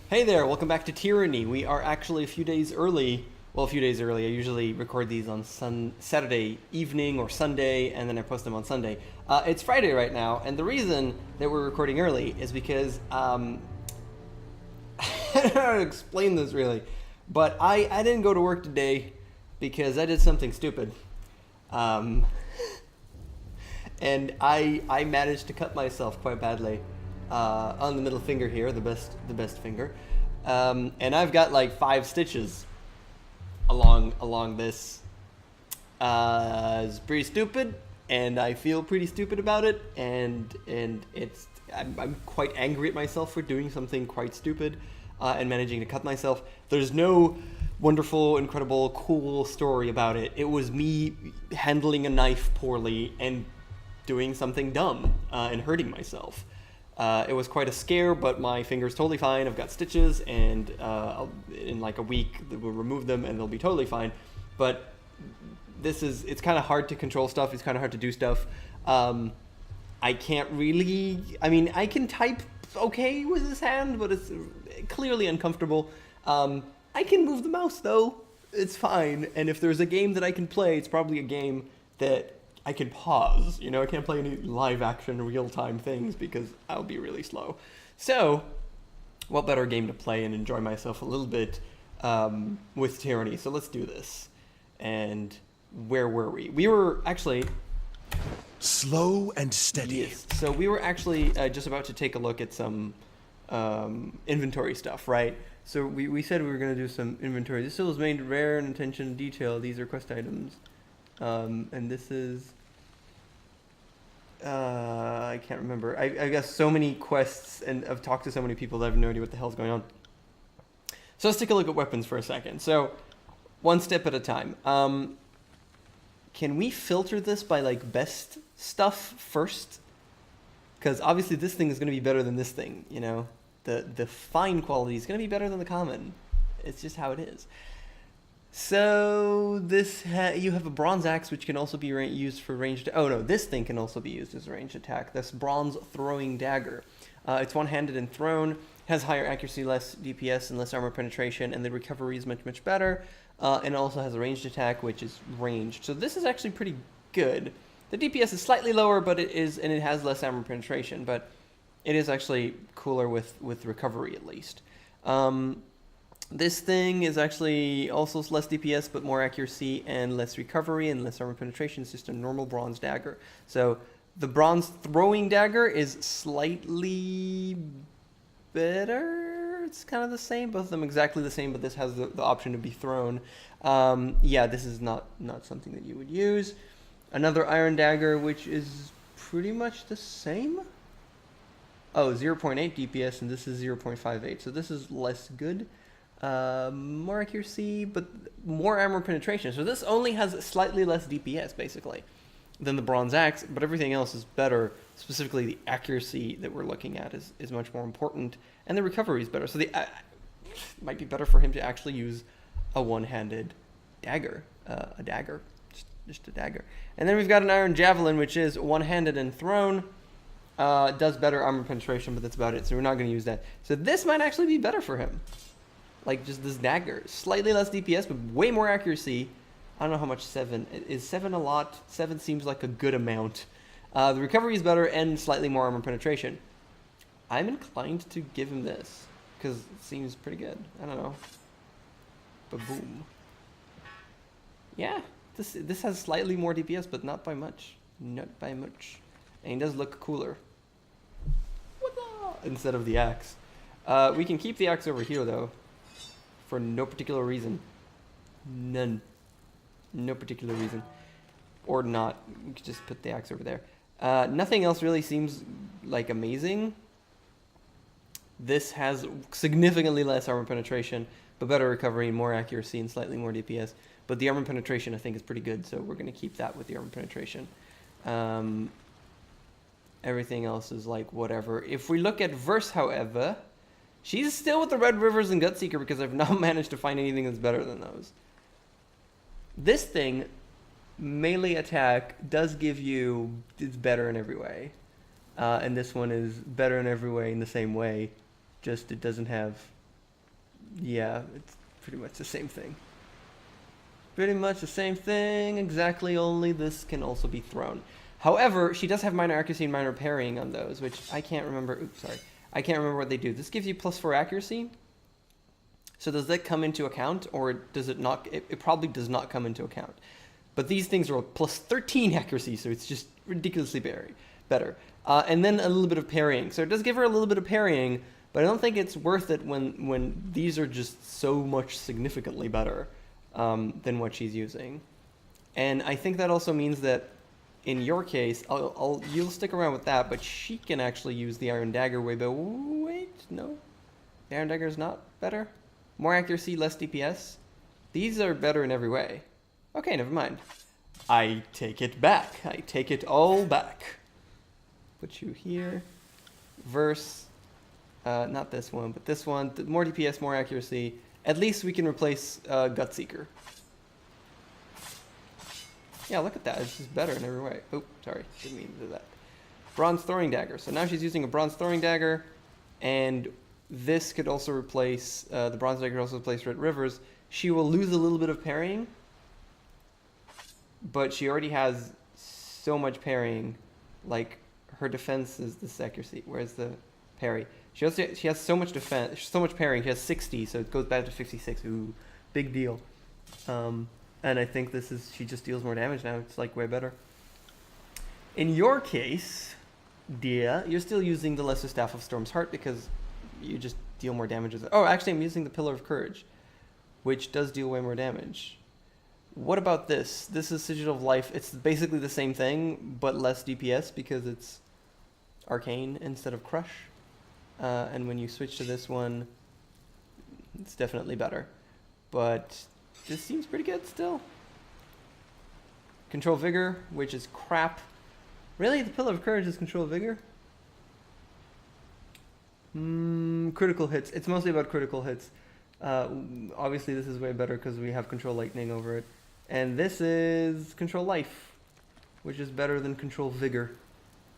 Hey there, welcome back to Tyranny. We are actually a few days early. Well, a few days early. I usually record these on Saturday evening or Sunday, and then I post them on Sunday. It's Friday right now, and the reason that we're recording early is because I don't know how to explain this really, but I didn't go to work today because I did something stupid. Um, and I managed to cut myself quite badly on the middle finger here, the best finger, and I've got like 5 stitches along this. It's pretty stupid, and I feel pretty stupid about it, and I'm quite angry at myself for doing something quite stupid and managing to cut myself. There's no wonderful, incredible, cool story about it. It was me handling a knife poorly and doing something dumb and hurting myself. It was quite a scare, but my finger's totally fine. I've got stitches, and in like a week we'll remove them and they'll be totally fine. But it's kind of hard to control stuff. It's kind of hard to do stuff. I can't really, I can type okay with this hand, but it's clearly uncomfortable. I can move the mouse though. It's fine. And if there's a game that I can play, it's probably a game that I can pause. I can't play any live action real-time things because I'll be really slow. So what better game to play and enjoy myself a little bit with Tyranny. So let's do this. And where were we? We were actually slow and steady. Yes. So we were actually just about to take a look at some inventory stuff, right? So we said we were going to do some inventory. This still is made rare and attention to detail. These are quest items. And this is, I can't remember. I guess so many quests, and I've talked to so many people that I have no idea what the hell's going on. So let's take a look at weapons for a second. So one step at a time. Can we filter this by like best stuff first? Because obviously this thing is going to be better than this thing, The fine quality is going to be better than the common. It's just how it is. So this you have a bronze axe, which can also be used for ranged. Oh no, this thing can also be used as a ranged attack. This bronze throwing dagger. It's one-handed and thrown. Has higher accuracy, less DPS, and less armor penetration, and the recovery is much better. And also has a ranged attack, which is ranged. So this is actually pretty good. The DPS is slightly lower, but it has less armor penetration. But it is actually cooler with recovery at least. This thing is actually also less DPS, but more accuracy and less recovery and less armor penetration. It's just a normal bronze dagger. So the bronze throwing dagger is slightly better. It's kind of the same, both of them exactly the same, but this has the option to be thrown. Yeah, this is not something that you would use. Another iron dagger, which is pretty much the same. Oh, 0.8 DPS, and this is 0.58. So this is less good. More accuracy, but more armor penetration. So this only has slightly less DPS, basically, than the bronze axe, but everything else is better. Specifically, the accuracy that we're looking at is much more important, and the recovery is better. So it might be better for him to actually use a one-handed dagger, just a dagger. And then we've got an iron javelin, which is one-handed and thrown. Does better armor penetration, but that's about it. So we're not going to use that. So this might actually be better for him. Like just this dagger, slightly less DPS, but way more accuracy. I don't know how much 7 is. 7 a lot. 7 seems like a good amount. The recovery is better and slightly more armor penetration. I'm inclined to give him this because it seems pretty good. I don't know. But boom. Yeah, this has slightly more DPS, but not by much. Not by much. And he does look cooler. Instead of the axe. We can keep the axe over here though. For no particular reason. None. No particular reason. Or not. We could just put the axe over there. Nothing else really seems like amazing. This has significantly less armor penetration, but better recovery, more accuracy, and slightly more DPS. But the armor penetration I think is pretty good, so we're going to keep that with the armor penetration. Everything else is like whatever. If we look at Verse, however, she's still with the Red Rivers and Gutseeker because I've not managed to find anything that's better than those. This thing, melee attack, does give you, it's better in every way. And this one is better in every way in the same way. Just it doesn't have Yeah, it's pretty much the same thing. Pretty much the same thing, exactly, only this can also be thrown. However, she does have minor accuracy and minor parrying on those, which I can't remember. Oops, sorry. I can't remember what they do. This gives you +4 accuracy. So does that come into account, or does it not? It probably does not come into account. But these things are +13 accuracy, so it's just ridiculously better. And then a little bit of parrying. So it does give her a little bit of parrying, but I don't think it's worth it when these are just so much significantly better than what she's using. And I think that also means that in your case, you'll stick around with that, but she can actually use the Iron Dagger way better. Wait, no. The Iron Dagger is not better? More accuracy, less DPS? These are better in every way. Okay, never mind. I take it back. I take it all back. Put you here. Verse. Not this one, but this one. More DPS, more accuracy. At least we can replace Gutseeker. Yeah, look at that. It's just better in every way. Oh, sorry. Didn't mean to do that. Bronze Throwing Dagger. So now she's using a Bronze Throwing Dagger. And this could also replace, the Bronze Dagger could also replace Red Rivers. She will lose a little bit of parrying. But she already has so much parrying. Like, her defense is this accuracy. Where's the parry? She has so much defense, so much parrying. She has 60, so it goes back to 56. Ooh, big deal. And I think she just deals more damage now. It's like way better. In your case, dear, you're still using the Lesser Staff of Storm's Heart because you just deal more damage with it. Oh, actually, I'm using the Pillar of Courage, which does deal way more damage. What about this? This is Sigil of Life. It's basically the same thing, but less DPS because it's Arcane instead of Crush. And when you switch to this one, it's definitely better. But this seems pretty good still. Control Vigor, which is crap. Really? The Pillar of Courage is Control Vigor? Critical hits. It's mostly about critical hits. Obviously, this is way better because we have Control Lightning over it. And this is Control Life, which is better than Control Vigor.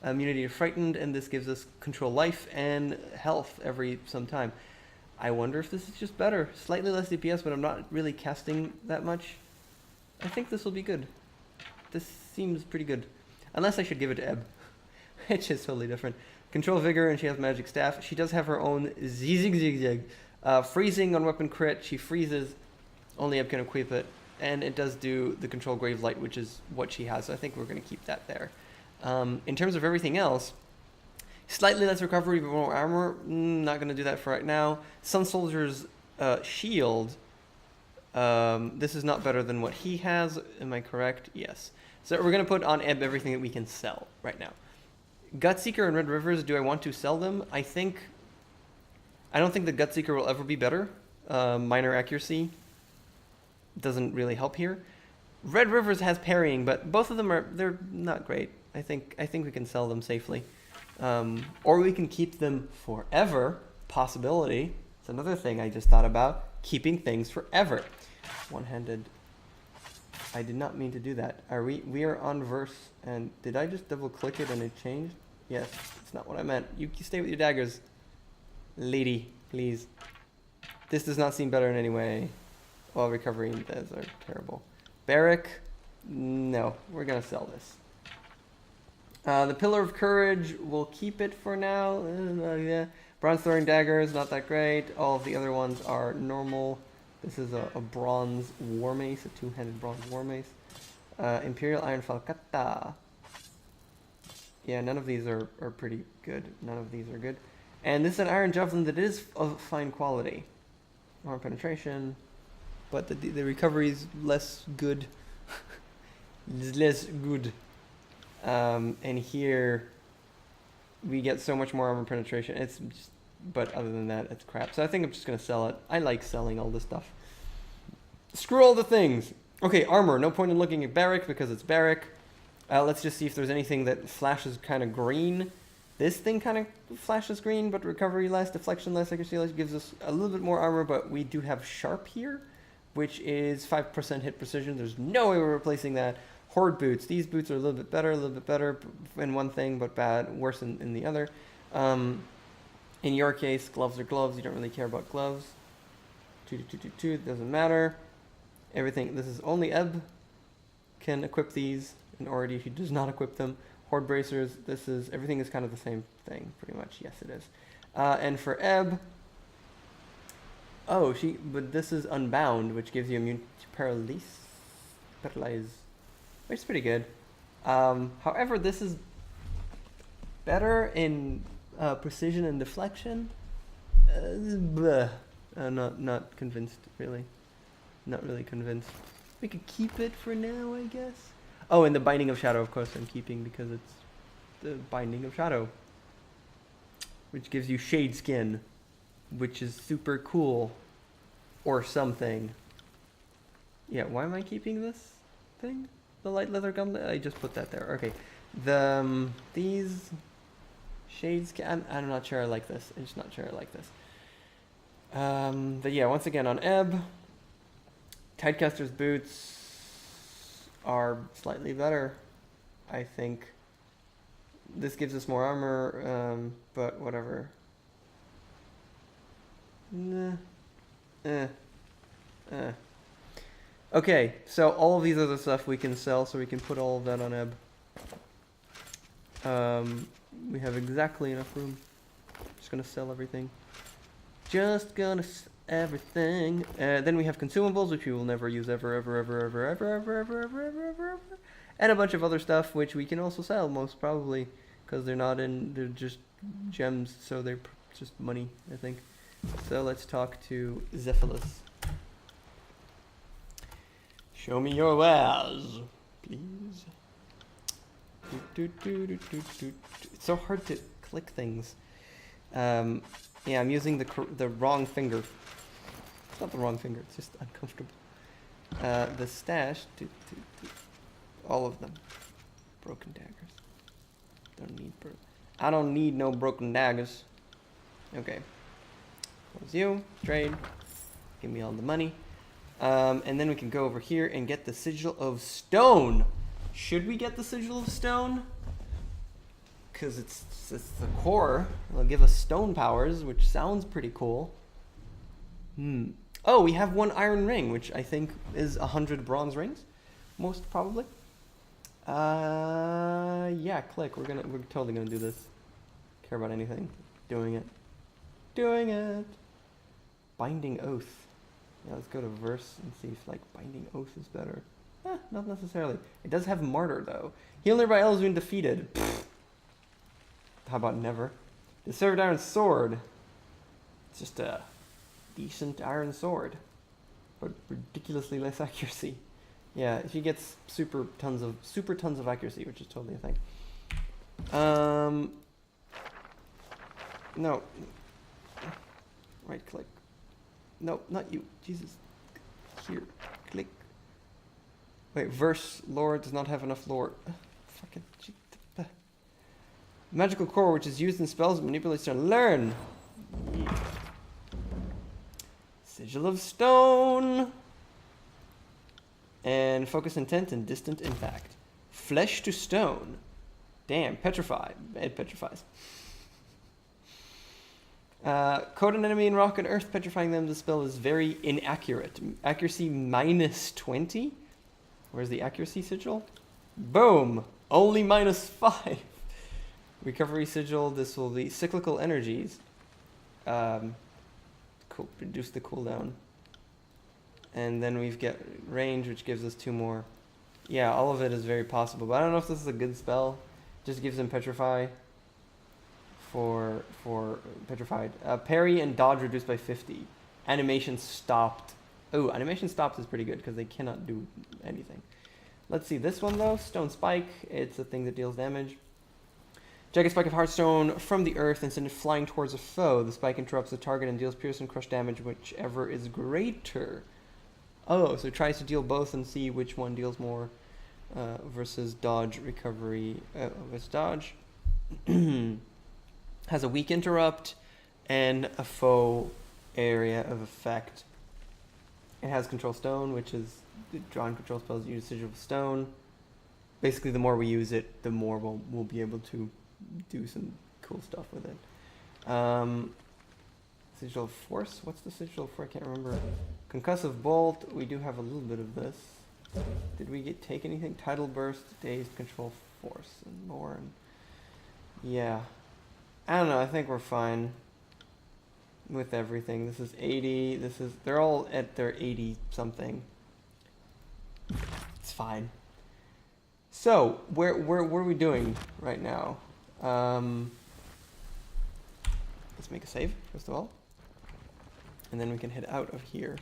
Immunity to Frightened, and this gives us Control Life and Health every some time. I wonder if this is just better. Slightly less DPS, but I'm not really casting that much. I think this will be good. This seems pretty good. Unless I should give it to Ebb, which is totally different. Control Vigor, and she has Magic Staff. She does have her own Zigzag. Freezing on weapon crit. She freezes. Only Ebb can equip it. And it does do the Control Grave Light, which is what she has. So I think we're going to keep that there. In terms of everything else, slightly less recovery, but more armor. Not going to do that for right now. Sun Soldier's shield. This is not better than what he has. Am I correct? Yes. So we're going to put on Ebb everything that we can sell right now. Gutseeker and Red Rivers, do I want to sell them? I don't think the Gutseeker will ever be better. Minor accuracy doesn't really help here. Red Rivers has parrying, but both of them they're not great. I think we can sell them safely. Or we can keep them forever. Possibility. It's another thing I just thought about. Keeping things forever. One-handed. I did not mean to do that. We are on verse, and did I just double click it and it changed? Yes, it's not what I meant. You stay with your daggers. Lady, please. This does not seem better in any way. Well, recovery and deaths are terrible. Barrack, no, we're gonna sell this. The Pillar of Courage, we'll keep it for now. Yeah. Bronze Throwing Dagger is not that great. All of the other ones are normal. This is a bronze war mace, a two-handed bronze war mace. Imperial Iron Falcata. Yeah, none of these are pretty good. None of these are good. And this is an Iron Javelin that is of fine quality. Armor penetration, but the recovery is less good. Less good. And here we get so much more armor penetration. It's just, but other than that, it's crap. So I think I'm just gonna sell it. I like selling all this stuff. Screw all the things. Okay, armor. No point in looking at Barrack because it's Barrack. Let's just see if there's anything that flashes kind of green. This thing kind of flashes green, but recovery less, deflection less, accuracy less, gives us a little bit more armor, but we do have Sharp here, which is 5% hit precision. There's no way we're replacing that. Horde boots. These boots are a little bit better in one thing, but worse in the other. In your case, gloves are gloves. You don't really care about gloves. 2, doesn't matter. Everything, this is only Ebb can equip these, and already he does not equip them. Horde Bracers, this is, everything is kind of the same thing, pretty much. Yes, it is. And for Ebb, oh, but this is Unbound, which gives you immune to paralyze, which is pretty good. However, this is better in precision and deflection. Not convinced, really. Not really convinced. We could keep it for now, I guess. Oh, and the Binding of Shadow, of course, I'm keeping because it's the Binding of Shadow, which gives you Shade Skin, which is super cool, or something. Yeah, why am I keeping this thing? The light leather gauntlet? I just put that there. Okay, these Shade Skin. I'm not sure I like this. I'm just not sure I like this. But yeah, once again on Ebb, Tidecaster's boots are slightly better, I think. This gives us more armor, but whatever. Okay, so all of these other stuff we can sell, so we can put all of that on Ebb. We have exactly enough room. Just gonna sell everything. Just gonna everything. Then we have consumables, which we will never use ever. And a bunch of other stuff, which we can also sell, most probably, because they're just gems, so they're just money, I think. So let's talk to Zephyllus. Show me your wares, please. It's so hard to click things. Yeah, I'm using the wrong finger. It's not the wrong finger, it's just uncomfortable. The stash, all of them. Broken daggers. I don't need no broken daggers. Okay. Close you, trade. Give me all the money. And then we can go over here and get the Sigil of Stone. Should we get the Sigil of Stone? Because it's the core. It'll give us stone powers, which sounds pretty cool. Oh, we have 1 iron ring, which I think is 100 bronze rings, most probably. Yeah, click. We're totally gonna do this. Care about anything? Doing it. Binding Oath. Yeah, let's go to verse and see if like Binding Oath is better. Not necessarily. It does have Martyr though. Heal nearby elves when defeated. Pfft. How about never? The Served Iron Sword. It's just a decent iron sword, but ridiculously less accuracy. Yeah, she gets super tons of accuracy, which is totally a thing. No. Right click. No, not you. Jesus. Here. Click. Wait, verse lore does not have enough lore. Fucking. Magical core, which is used in spells that manipulate stone. Learn! Yeah. Sigil of Stone! And focus intent and distant impact. Flesh to stone. Damn, petrify. It petrifies. Code an enemy in rock and earth, petrifying them. The spell is very inaccurate. Accuracy -20. Where's the accuracy sigil? Boom! Only -5. Recovery sigil, this will be cyclical energies. Reduce the cooldown. And then we've got range, which gives us 2 more. Yeah, all of it is very possible, but I don't know if this is a good spell. Just gives him petrify for petrified. Parry and dodge reduced by 50. Animation stopped. Oh, animation stopped is pretty good because they cannot do anything. Let's see this one though. Stone Spike. It's a thing that deals damage. Jagged spike of Heartstone from the earth and send it flying towards a foe. The spike interrupts the target and deals pierce and crush damage, whichever is greater. Oh, so it tries to deal both and see which one deals more. Versus dodge, recovery. It's dodge. Has a weak interrupt and a foe area of effect. It has control stone, which is drawing control spells use Sigil of Stone. Basically, the more we use it, the more we'll be able to do some cool stuff with it. Sigil Force? What's the Sigil for? I can't remember. Concussive Bolt. We do have a little bit of this. Did we take anything? Tidal Burst, Dazed, Control Force, and more. And yeah. I don't know. I think we're fine with everything. This is 80. They're all at their 80 something. It's fine. So, where are we doing right now? Let's make a save, first of all. And then we can head out of here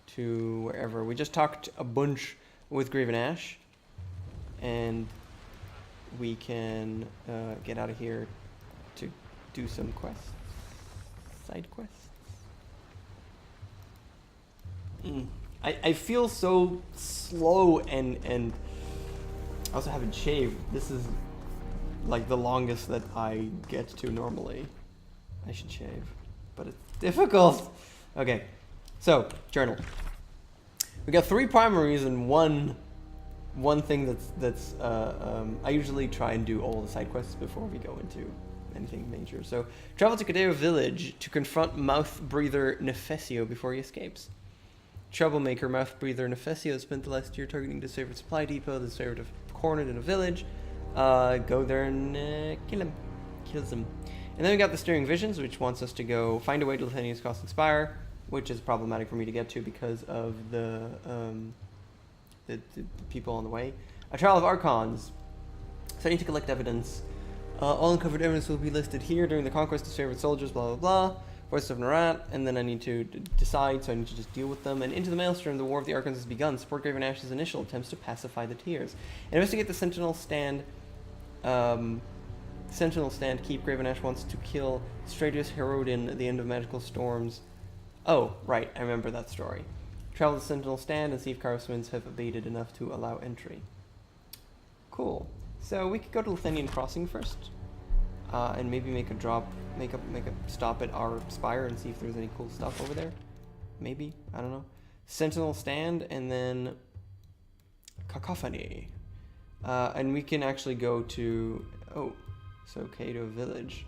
to wherever. We just talked a bunch with Graven Ash. And we can get out of here to do some quests. Side quests. I feel so slow and I also haven't shaved. This is like the longest that I get to normally. I should shave, but it's difficult. Okay, so journal. We got 3 primaries and one thing that's I usually try and do all the side quests before we go into anything major. So travel to Kadeo village to confront mouth breather Nefesio before he escapes. Troublemaker mouth breather Nefesio spent the last year targeting the favorite supply depot. The favorite cornered in a village. Go there and kill him. Kills him. And then we got the Steering Visions, which wants us to go find a way to Lithania's Crossing Spire, which is problematic for me to get to because of the people on the way. A Trial of Archons. So I need to collect evidence. All uncovered evidence will be listed here during the conquest of favorite soldiers, blah, blah, blah. Voice of Narat, and then I need to decide, so I need to just deal with them. And into the Maelstrom, the War of the Archons has begun. Support Graven Ash's initial attempts to pacify the Tears. Investigate the Sentinel Stand. Sentinel Stand. Keep Graven Ash wants to kill Stradius Herodin at the end of Magical Storms. Oh, right, I remember that story. Travel to the Sentinel Stand and see if Kara's winds have abated enough to allow entry. Cool. So we could go to Lithanian Crossing first. And maybe make a stop at our spire and see if there's any cool stuff over there. Maybe, I don't know. Sentinel Stand and then Cacophony. And we can actually go to, Kato Village.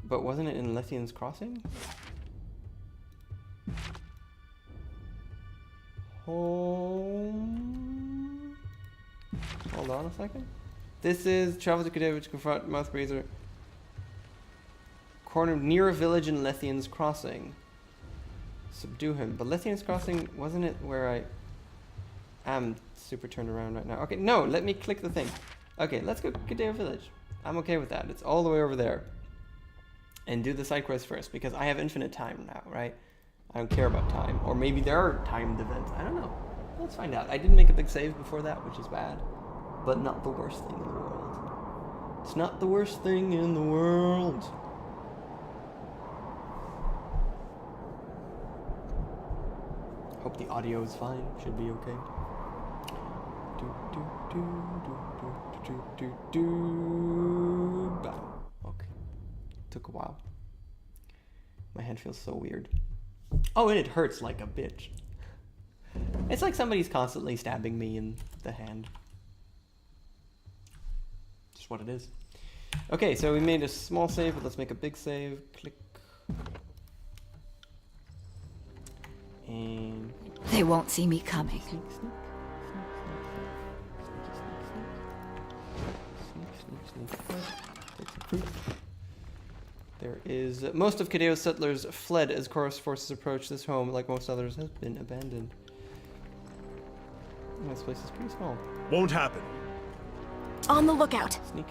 But wasn't it in Lethian's Crossing? Home. Hold on a second. This is travel to Kadeo to confront Mouth Breather. Corner near a village in Lethian's Crossing. Subdue him. But Lethian's Crossing, wasn't it where I am super turned around right now? Okay, no, let me click the thing. Okay, let's go to Kadeo Village. I'm okay with that. It's all the way over there. And do the side quest first, because I have infinite time now, right? I don't care about time. Or maybe there are timed events. I don't know. Let's find out. I didn't make a big save before that, which is bad. But not the worst thing in the world. It's not the worst thing in the world. Hope the audio is fine. Should be okay. Okay. Took a while. My hand feels so weird. Oh, and it hurts like a bitch. It's like somebody's constantly stabbing me in the hand. Just what it is. Okay, so we made a small save, but let's make a big save. Click. And they won't see me coming. Sneak. There is most of Kadeo's settlers fled as Chorus forces approached. This home, like most others, has been abandoned. This place is pretty small. Won't happen. On the lookout. Sneak.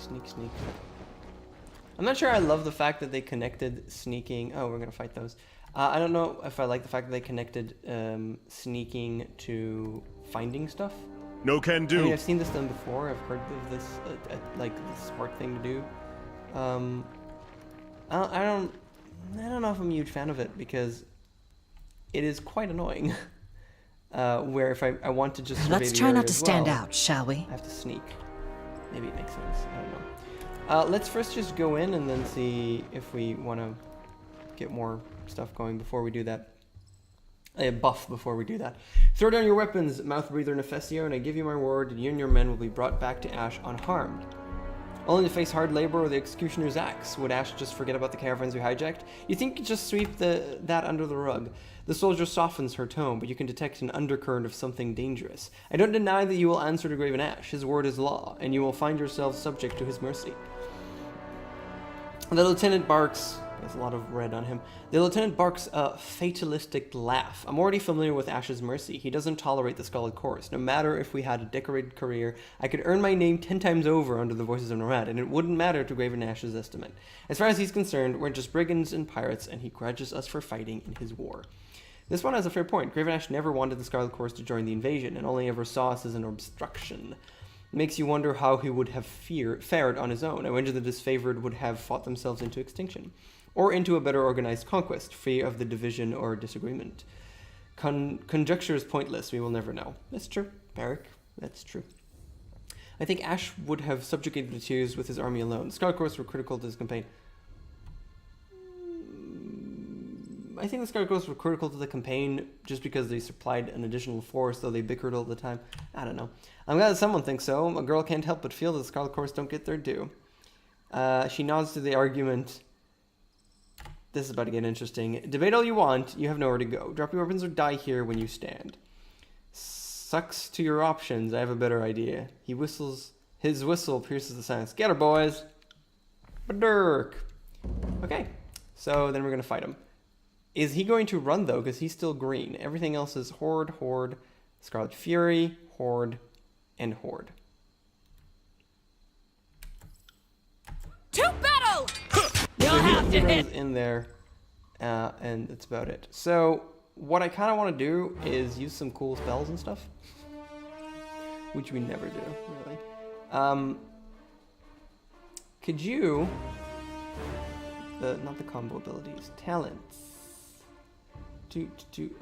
I'm not sure I love the fact that they connected sneaking. Oh, we're gonna fight those. I don't know if I like the fact that they connected sneaking to finding stuff. No can do. I mean, I've seen this done before. I've heard of this, like the smart thing to do. I don't know if I'm a huge fan of it because it is quite annoying. Where if I want to just let's try not to stand out, shall we? I have to sneak. Maybe it makes sense. I don't know. Let's first just go in and then see if we want to get more stuff going before we do that. A buff before we do that. Throw down your weapons, mouth breather Nefesio, and I give you my word, you and your men will be brought back to Ash unharmed. Only to face hard labor or the executioner's axe. Would Ash just forget about the caravans we hijacked? You think you could just sweep that under the rug. The soldier softens her tone, but you can detect an undercurrent of something dangerous. I don't deny that you will answer to Graven Ash. His word is law, and you will find yourselves subject to his mercy. The lieutenant barks. There's a lot of red on him. The lieutenant barks a fatalistic laugh. I'm already familiar with Ash's mercy. He doesn't tolerate the Scarlet Chorus. No matter if we had a decorated career, I could earn my name 10 times over under the voices of Norad, and it wouldn't matter to Graven Ash's estimate. As far as he's concerned, we're just brigands and pirates, and he grudges us for fighting in his war. This one has a fair point. Graven Ash never wanted the Scarlet Chorus to join the invasion, and only ever saw us as an obstruction. It makes you wonder how he would have fared on his own. I wonder the disfavored would have fought themselves into extinction, or into a better organized conquest, free of the division or disagreement. Conjecture is pointless. We will never know. That's true, Barrick. That's true. I think Ash would have subjugated the Tears with his army alone. The Scarlet Chorus were critical to this campaign. I think the Scarlet Chorus were critical to the campaign just because they supplied an additional force, though they bickered all the time. I don't know. I'm glad that someone thinks so. A girl can't help but feel that the Scarlet Chorus don't get their due. She nods to the argument. This is about to get interesting. Debate all you want. You have nowhere to go. Drop your weapons or die here when you stand. Sucks to your options. I have a better idea. He whistles. His whistle pierces the silence. Get her, boys. Badirk. Okay. So then we're going to fight him. Is he going to run, though? Because he's still green. Everything else is Horde, Horde, Scarlet Fury, Horde, and Horde. To battle! You'll have to hit in there, and that's about it. So what I kind of want to do is use some cool spells and stuff, which we never do, really. Could you, not the combo abilities, talents.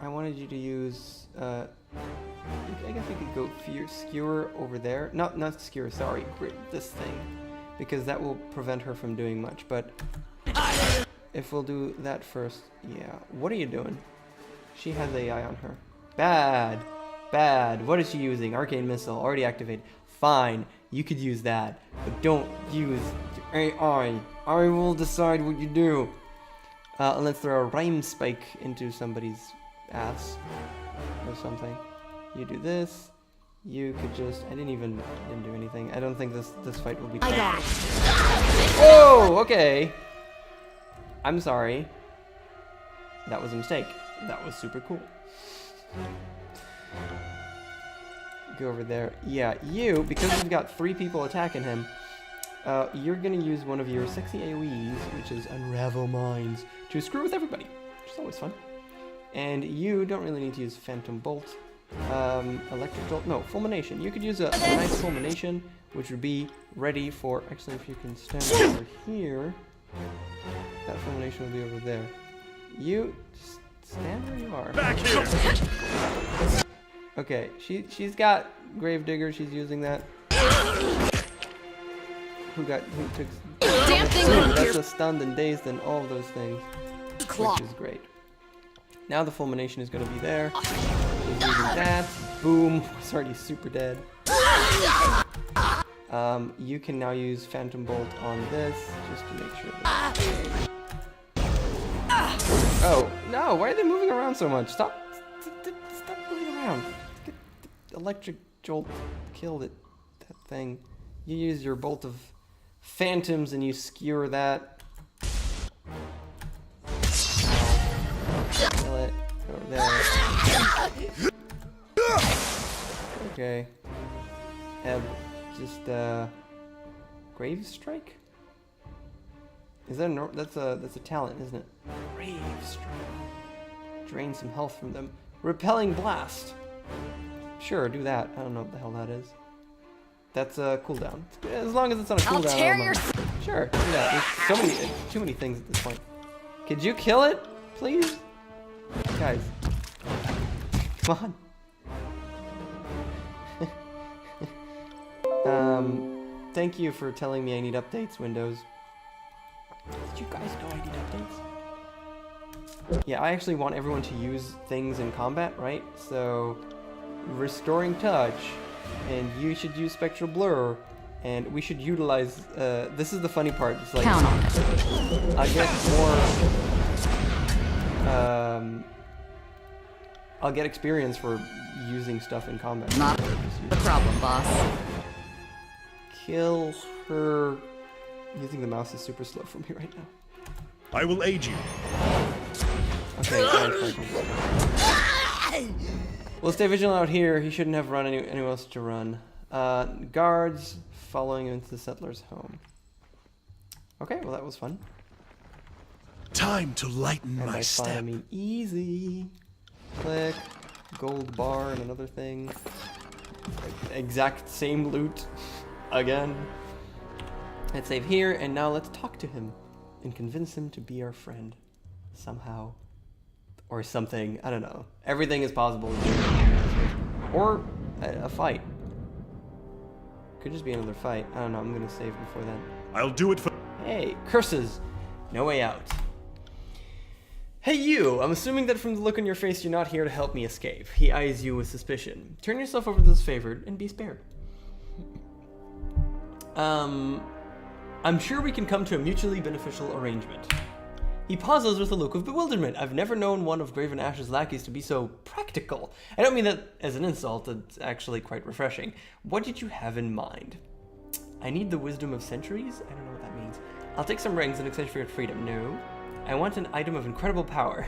I wanted you to use. I guess we could go skewer over there. Not skewer. Sorry, this thing. Because that will prevent her from doing much, but if we'll do that first, yeah. What are you doing? She has AI on her. Bad. What is she using? Arcane Missile, already activated. Fine, you could use that, but don't use AI. I will decide what you do. Let's throw a rhyme spike into somebody's ass or something. You do this. You could just. I didn't do anything. I don't think this fight will be. I got it. Oh, okay. I'm sorry. That was a mistake. That was super cool. Go over there. Yeah, you, because we've got 3 people attacking him, you're gonna use one of your sexy AoEs, which is Unravel Minds, to screw with everybody, which is always fun. And you don't really need to use Phantom Bolt. Electric Jolt, no, Fulmination. You could use a nice Fulmination, which would be ready for, actually if you can stand over here, that Fulmination will be over there. You, just stand where you are. Back here! Okay, she's got Gravedigger, she's using that. Who took... Damn thing! That's a stunned and dazed and all of those things, which is great. Now the Fulmination is going to be there. He's using that. Boom. He's already super dead. You can now use Phantom Bolt on this, just to make sure that... Oh, no! Why are they moving around so much? Stop moving around. Get the Electric Jolt killed it. That thing. You use your Bolt of Phantoms and you skewer that. Kill it. Go over there. Okay. Just Grave Strike? Is that that's a talent, isn't it? Grave Strike. Drain some health from them. Repelling Blast. Sure, do that. I don't know what the hell that is. That's a cooldown. As long as it's on a cooldown. I'll tear your... Sure, do that. There's too many things at this point. Could you kill it, please? Guys. Come on. Thank you for telling me I need updates, Windows. Did you guys know I need updates? Yeah, I actually want everyone to use things in combat, right? So, Restoring Touch, and you should use Spectral Blur, And we should utilize, this is the funny part, it's like, Count on it. I get more, I'll get experience for using stuff in combat. Not the problem, boss. Kill her. Using the mouse is super slow for me right now. I will aid you. Okay, fine. We'll stay vigilant out here. He shouldn't have run anywhere else to run. Guards following him into the settler's home. Okay, well that was fun. Time to lighten And my by fun, I step. mean easy. Click. Gold bar and another thing. Exact same loot. Again. Let's save here, and now let's talk to him. And convince him to be our friend. Somehow. Or something. I don't know. Everything is possible. Or a fight. Could just be another fight. I don't know. I'm gonna save before then. I'll do it for. Hey, curses! No way out. Hey you! I'm assuming that from the look on your face you're not here to help me escape. He eyes you with suspicion. Turn yourself over to this favored and be spared. I'm sure we can come to a mutually beneficial arrangement. He pauses with a look of bewilderment. I've never known one of Graven Ash's lackeys to be so practical. I don't mean that as an insult, it's actually quite refreshing. What did you have in mind? I need the wisdom of centuries? I don't know what that means. I'll take some rings in exchange for your freedom. No. I want an item of incredible power.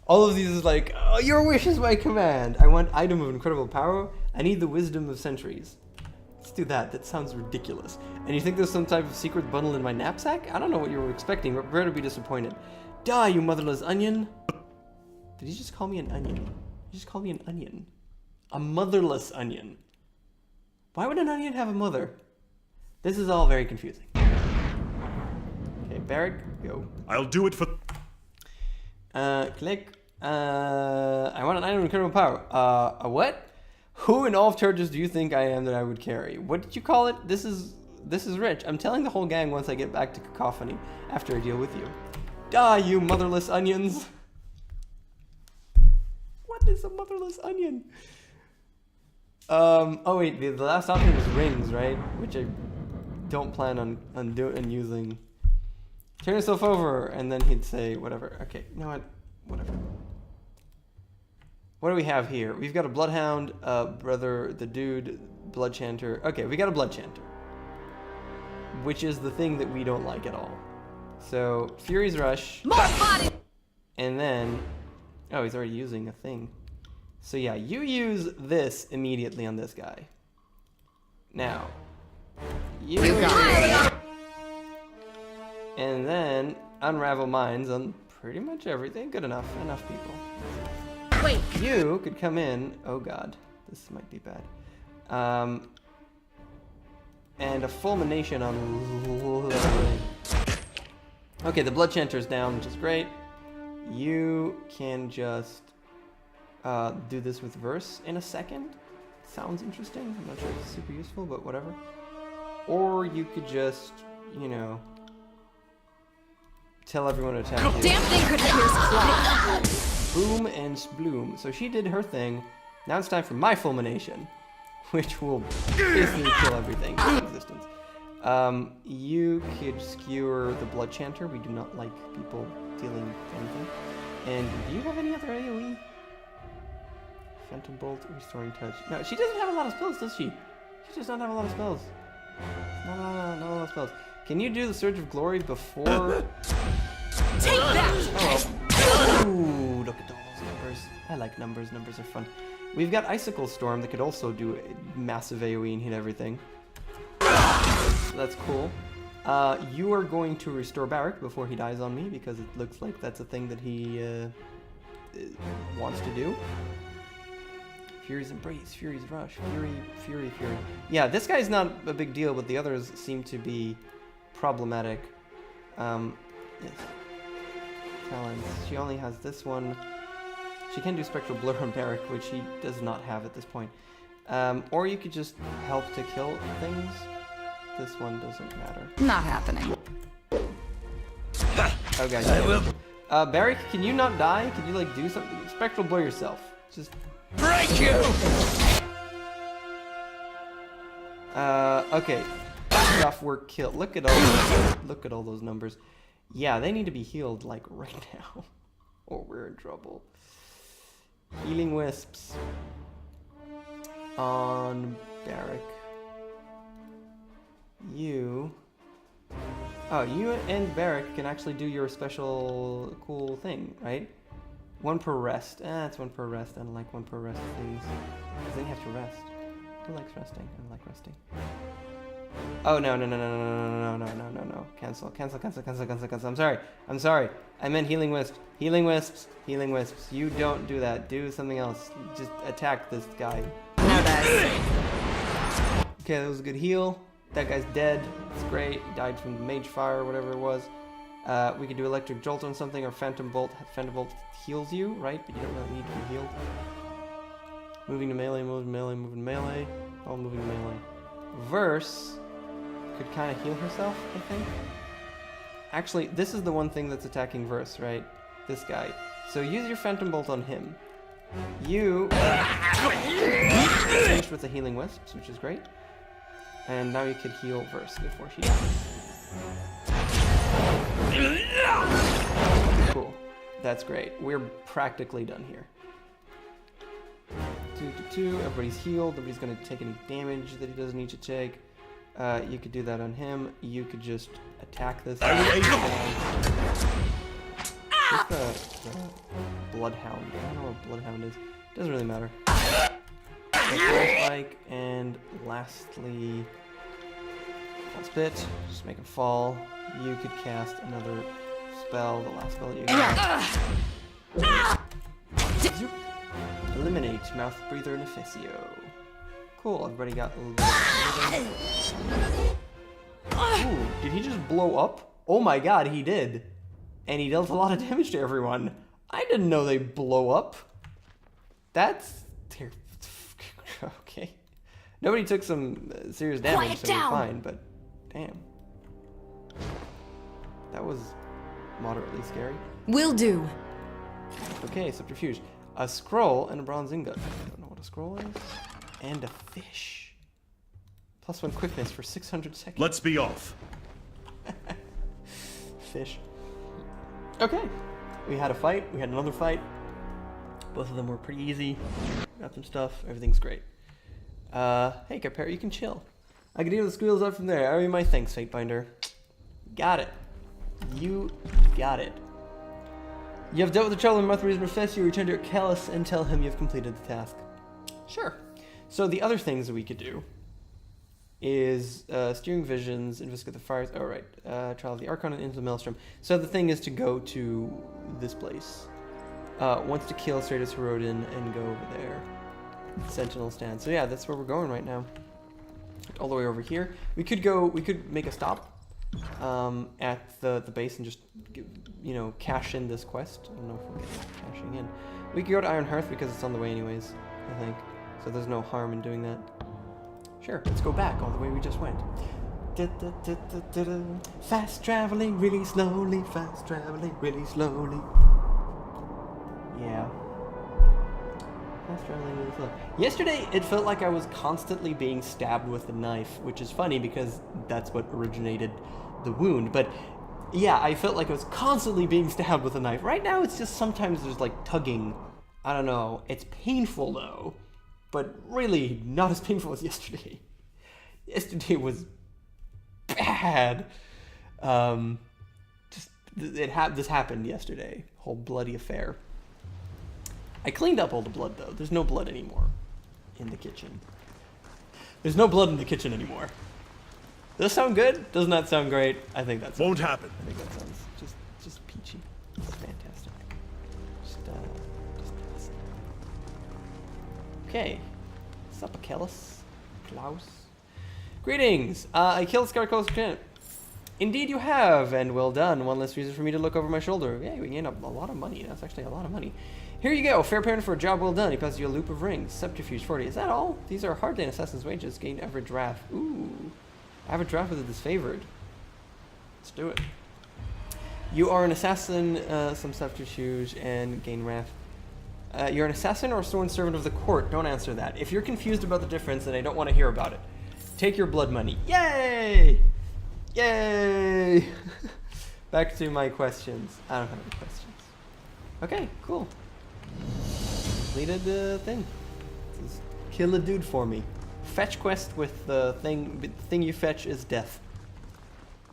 All of these is like, oh, your wish is my command. I want item of incredible power. I need the wisdom of centuries. Let's do that. That sounds ridiculous. And you think there's some type of secret bundle in my knapsack? I don't know what you were expecting, but prepare to be disappointed. Die, you motherless onion. Did he just call me an onion? He just called me an onion. A motherless onion. Why would an onion have a mother? This is all very confusing. Okay, Barrack, go. I'll do it for. Click. I want an item of incredible power. A what? Who in all of Turgis do you think I am that I would carry? What did you call it? This is rich. I'm telling the whole gang once I get back to Cacophony after I deal with you. Die, you motherless onions. What is a motherless onion? Oh wait, the last option was rings, right? Which I don't plan on using. Turn yourself over, and then he'd say whatever. Okay, you know what? Whatever. What do we have here? We've got a bloodhound, brother, the dude, blood chanter. Okay, we got a blood chanter, which is the thing that we don't like at all. So Fury's Rush, and then oh, he's already using a thing. So yeah, you use this immediately on this guy. Now, you got it. And then unravel minds on pretty much everything. Good enough. Enough people. Wait. You could come in. Oh god, this might be bad. And a fulmination on. Okay, the blood chanter's down, which is great. You can just do this with verse in a second. Sounds interesting. I'm not sure if it's super useful, but whatever. Or you could just, you know, tell everyone to attack you. Damn thing could pierce claw. Boom and sploom. So she did her thing. Now it's time for my fulmination, which will basically kill everything in existence. You could skewer the blood chanter. We do not like people dealing anything. And do you have any other AoE? Phantom Bolt, Restoring Touch. No, she doesn't have a lot of spells, does she? She does not have a lot of spells. No, not a lot of spells. Can you do the Surge of Glory before? Take that! Oh, ooh, look at all those numbers. I like numbers. Numbers are fun. We've got Icicle Storm that could also do a massive AoE and hit everything. So that's cool. You are going to restore Barrack before he dies on me because it looks like that's a thing that he wants to do. Fury's Embrace, Fury's Rush, Fury. Yeah, this guy's not a big deal, but the others seem to be problematic. Yes. Talents. She only has this one. She can do Spectral Blur on Barrack, which he does not have at this point. Or you could just help to kill things. This one doesn't matter. Not happening. Oh god, I will. Barrack, can you not die? Can you like do something? Spectral Blur yourself. Just break you. Okay. Stuff we're killed. Look at all those numbers. Yeah, they need to be healed like right now, or we're in trouble. Healing wisps on Barrack. You and Barrack can actually do your special cool thing, right? One per rest. It's one per rest. I don't like one per rest things. Because then you have to rest. Who likes resting? I like resting. Oh, no. Cancel. I'm sorry. I meant healing wisps. Healing wisps. You don't do that. Do something else. Just attack this guy. Now die. Okay, that was a good heal. That guy's dead. It's great. He died from the mage fire or whatever it was. We could do electric jolt on something or phantom bolt. Phantom bolt heals you, right? But you don't really need to be healed. Moving to melee. All moving to melee. Verse could kind of heal herself, I think. Actually, this is the one thing that's attacking Verse, right? This guy. So use your Phantom Bolt on him. You finished with the healing wisps, which is great. And now you could heal Verse before she dies. Cool. That's great. We're practically done here. 2-2. Everybody's healed. Nobody's going to take any damage that he doesn't need to take. You could do that on him. You could just attack this. I will aid you. Who's the Bloodhound? I don't know what Bloodhound is. Doesn't really matter. Spike, and lastly, Spit. Just make him fall. You could cast another spell. The last spell that you got. Eliminate Mouth Breather and Neficio. Cool, everybody got a little bit of Ooh, did he just blow up? Oh my god, he did. And he dealt a lot of damage to everyone. I didn't know they blow up. That's... okay. Nobody took some serious damage, so we're fine, but damn. That was moderately scary. Will do. Okay, subterfuge. A scroll and a bronze ingot. I don't know what a scroll is. And a fish. +1 quickness for 600 seconds. Let's be off. Fish. Okay. We had a fight. We had another fight. Both of them were pretty easy. Got some stuff. Everything's great. Hey, Carpera, you can chill. I can deal with the squeals up from there. I owe you my thanks, Fatebinder. Got it. You got it. You have dealt with the trouble in Mouthbreather Neficio. Return to your Callus and tell him you have completed the task. Sure. So the other things that we could do is steering visions, investigate the fires. Oh, right. Trial of the Archon and into the Maelstrom. So the thing is to go to this place. Wants to kill Stratus Herodin and go over there. Sentinel stand. So yeah, that's where we're going right now. All the way over here. We could make a stop at the base and just cash in this quest. I don't know if we'll get cashing in. We could go to Iron Hearth because it's on the way anyways, I think. So there's no harm in doing that. Sure, let's go back all the way we just went. Fast traveling really slowly, fast traveling really slowly. Yeah. Fast traveling really slowly. Yesterday, it felt like I was constantly being stabbed with a knife, which is funny because that's what originated the wound. But yeah, I felt like I was constantly being stabbed with a knife. Right now, it's just sometimes there's like tugging. I don't know. It's painful though, but really not as painful as yesterday. Yesterday was bad. This happened yesterday. Whole bloody affair. I cleaned up all the blood though. There's no blood anymore in the kitchen. There's no blood in the kitchen anymore. Does that sound good? Doesn't that sound great? I think that's won't happen. I think that sounds just peachy. It's fantastic. Just okay. Sup, Achilles? Klaus? Greetings! I killed KOKOStern. Indeed you have, and well done. One less reason for me to look over my shoulder. Yeah, we gained a lot of money. That's actually a lot of money. Here you go. Fair payment for a job well done. He passes you a loop of rings. Subterfuge 40. Is that all? These are hardly an assassin's wages. Gain average wrath. Ooh. Average wrath with a disfavored. Let's do it. You are an assassin, some subterfuge, and gain wrath. You're an assassin or a sworn servant of the court? Don't answer that. If you're confused about the difference, then I don't want to hear about it. Take your blood money. Yay! Yay! Back to my questions. I don't have any questions. Okay, cool. Completed the thing. Just kill a dude for me. Fetch quest with the thing you fetch is death.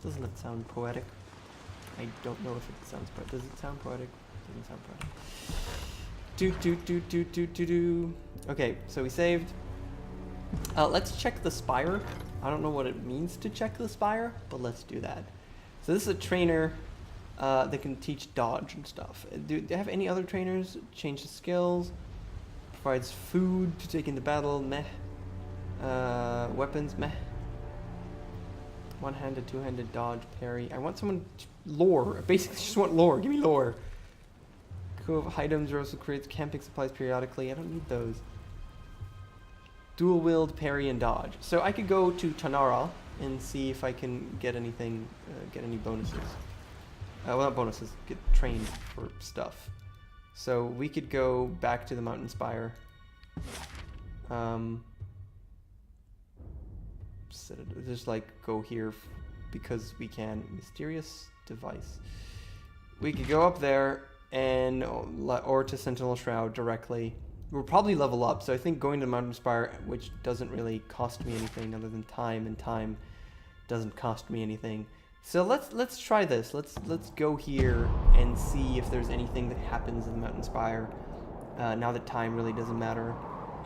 Doesn't that sound poetic? I don't know if it sounds poetic. Does it sound poetic? Doesn't sound poetic. Okay, so we saved. Let's check the spire. I don't know what it means to check the spire, but let's do that. So this is a trainer that can teach dodge and stuff. Do they have any other trainers? Change the skills. Provides food to take into battle. Meh. Weapons. Meh. One-handed, two-handed dodge, parry. I want someone lore. I basically just want lore. Give me lore. Cool items also creates camping supplies periodically. I don't need those. Dual wield, parry, and dodge. So I could go to Tanara and see if I can get anything, get any bonuses. Well, not bonuses. Get trained for stuff. So we could go back to the mountain spire. Just like go here because we can. Mysterious device. We could go up there and or to Sentinel Shroud directly. We'll probably level up, so I think going to Mountain Spire, which doesn't really cost me anything other than time, and time doesn't cost me anything. So let's try this. Let's go here and see if there's anything that happens in the Mountain Spire. Now that time really doesn't matter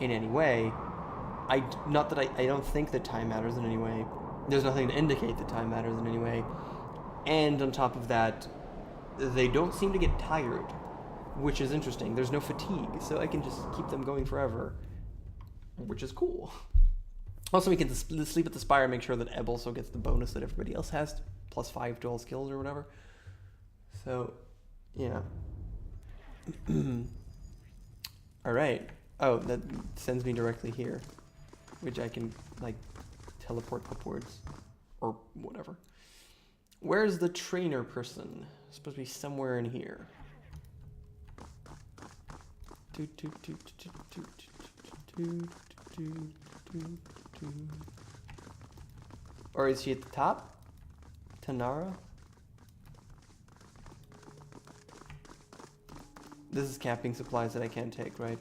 in any way. I don't think that time matters in any way. There's nothing to indicate that time matters in any way. And on top of that, they don't seem to get tired, which is interesting. There's no fatigue, so I can just keep them going forever, which is cool. Also, we can sleep at the spire and make sure that Eb also gets the bonus that everybody else has, +5 to all skills or whatever. So, yeah. All right. Oh, that sends me directly here, which I can, like, teleport upwards or whatever. Where's the trainer person? It's supposed to be somewhere in here. Or is she at the top? Tanara? This is camping supplies that I can't take, right?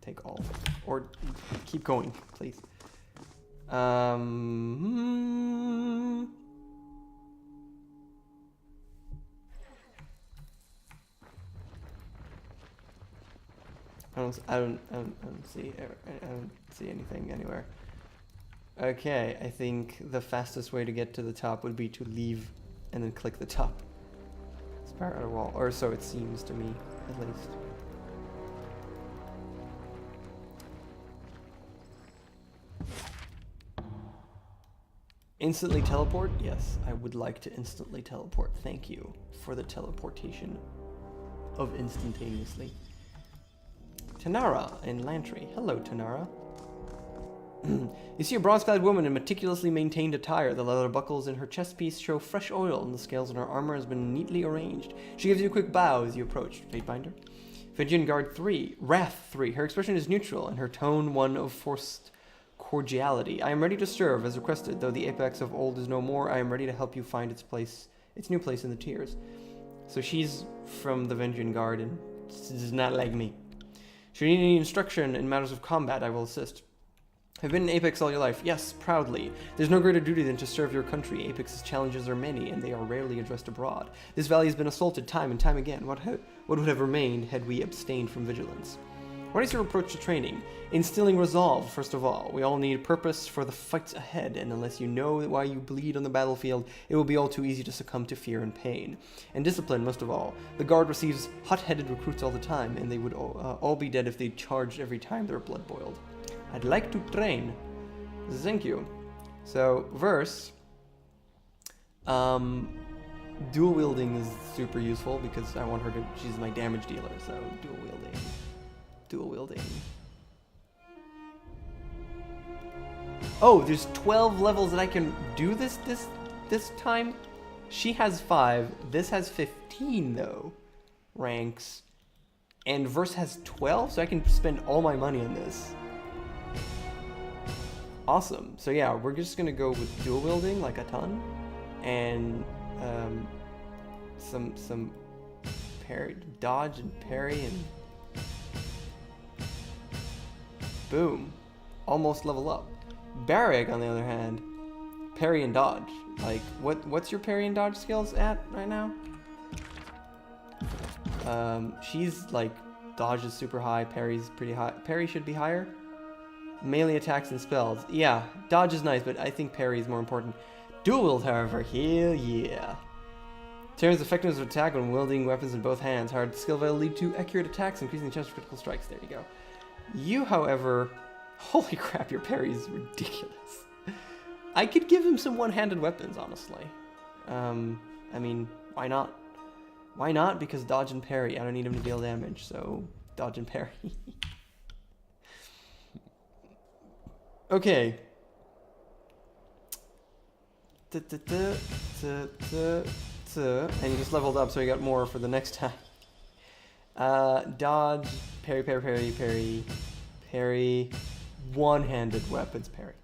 Take all. Or keep going, please. I don't see anything anywhere. Okay, I think the fastest way to get to the top would be to leave and then click the top. Spire out a wall, or so it seems to me, at least. Instantly teleport? Yes, I would like to instantly teleport. Thank you for the teleportation of instantaneously. Tanara in Lantry. Hello, Tanara. You see a bronze-clad woman in meticulously maintained attire. The leather buckles in her chest piece show fresh oil, and the scales in her armor has been neatly arranged. She gives you a quick bow as you approach. Fatebinder. Fijian Guard 3. Wrath 3. Her expression is neutral, and her tone one of forced cordiality. I am ready to serve, as requested. Though the apex of old is no more, I am ready to help you find its new place in the tiers. So she's from the Vengean Guard, and does not like me. Should you need any instruction in matters of combat, I will assist. Have been in Apex all your life? Yes, proudly. There's no greater duty than to serve your country. Apex's challenges are many, and they are rarely addressed abroad. This valley has been assaulted time and time again. What would have remained had we abstained from vigilance? What is your approach to training? Instilling resolve, first of all. We all need purpose for the fights ahead, and unless you know why you bleed on the battlefield, it will be all too easy to succumb to fear and pain. And discipline, most of all. The Guard receives hot-headed recruits all the time, and they would all be dead if they charged every time their blood boiled. I'd like to train. Thank you. So, verse. Dual wielding is super useful because I want her to. She's my damage dealer, so dual wielding. Dual wielding. Oh, there's 12 levels that I can do this time. She has 5. This has 15 though. Ranks. And verse has 12, so I can spend all my money on this. Awesome. So yeah, we're just gonna go with dual wielding like a ton, and some parry, dodge and parry, and boom, almost level up. Barrag, on the other hand, parry and dodge. Like, what's your parry and dodge skills at right now? She's like, dodge is super high, parry's pretty high. Parry should be higher. Melee attacks and spells. Yeah, dodge is nice, but I think parry is more important. Dual wield, however, hell yeah. Terran's effectiveness of attack when wielding weapons in both hands. Hard skill value lead to accurate attacks, increasing the chance of critical strikes. There you go. You, however, holy crap, your parry is ridiculous. I could give him some one-handed weapons, honestly. I mean, why not? Why not? Because dodge and parry. I don't need him to deal damage, so dodge and parry. Okay. And you just leveled up, so you got more for the next time. Dodge, parry, parry, parry, parry, parry, one-handed weapons parry.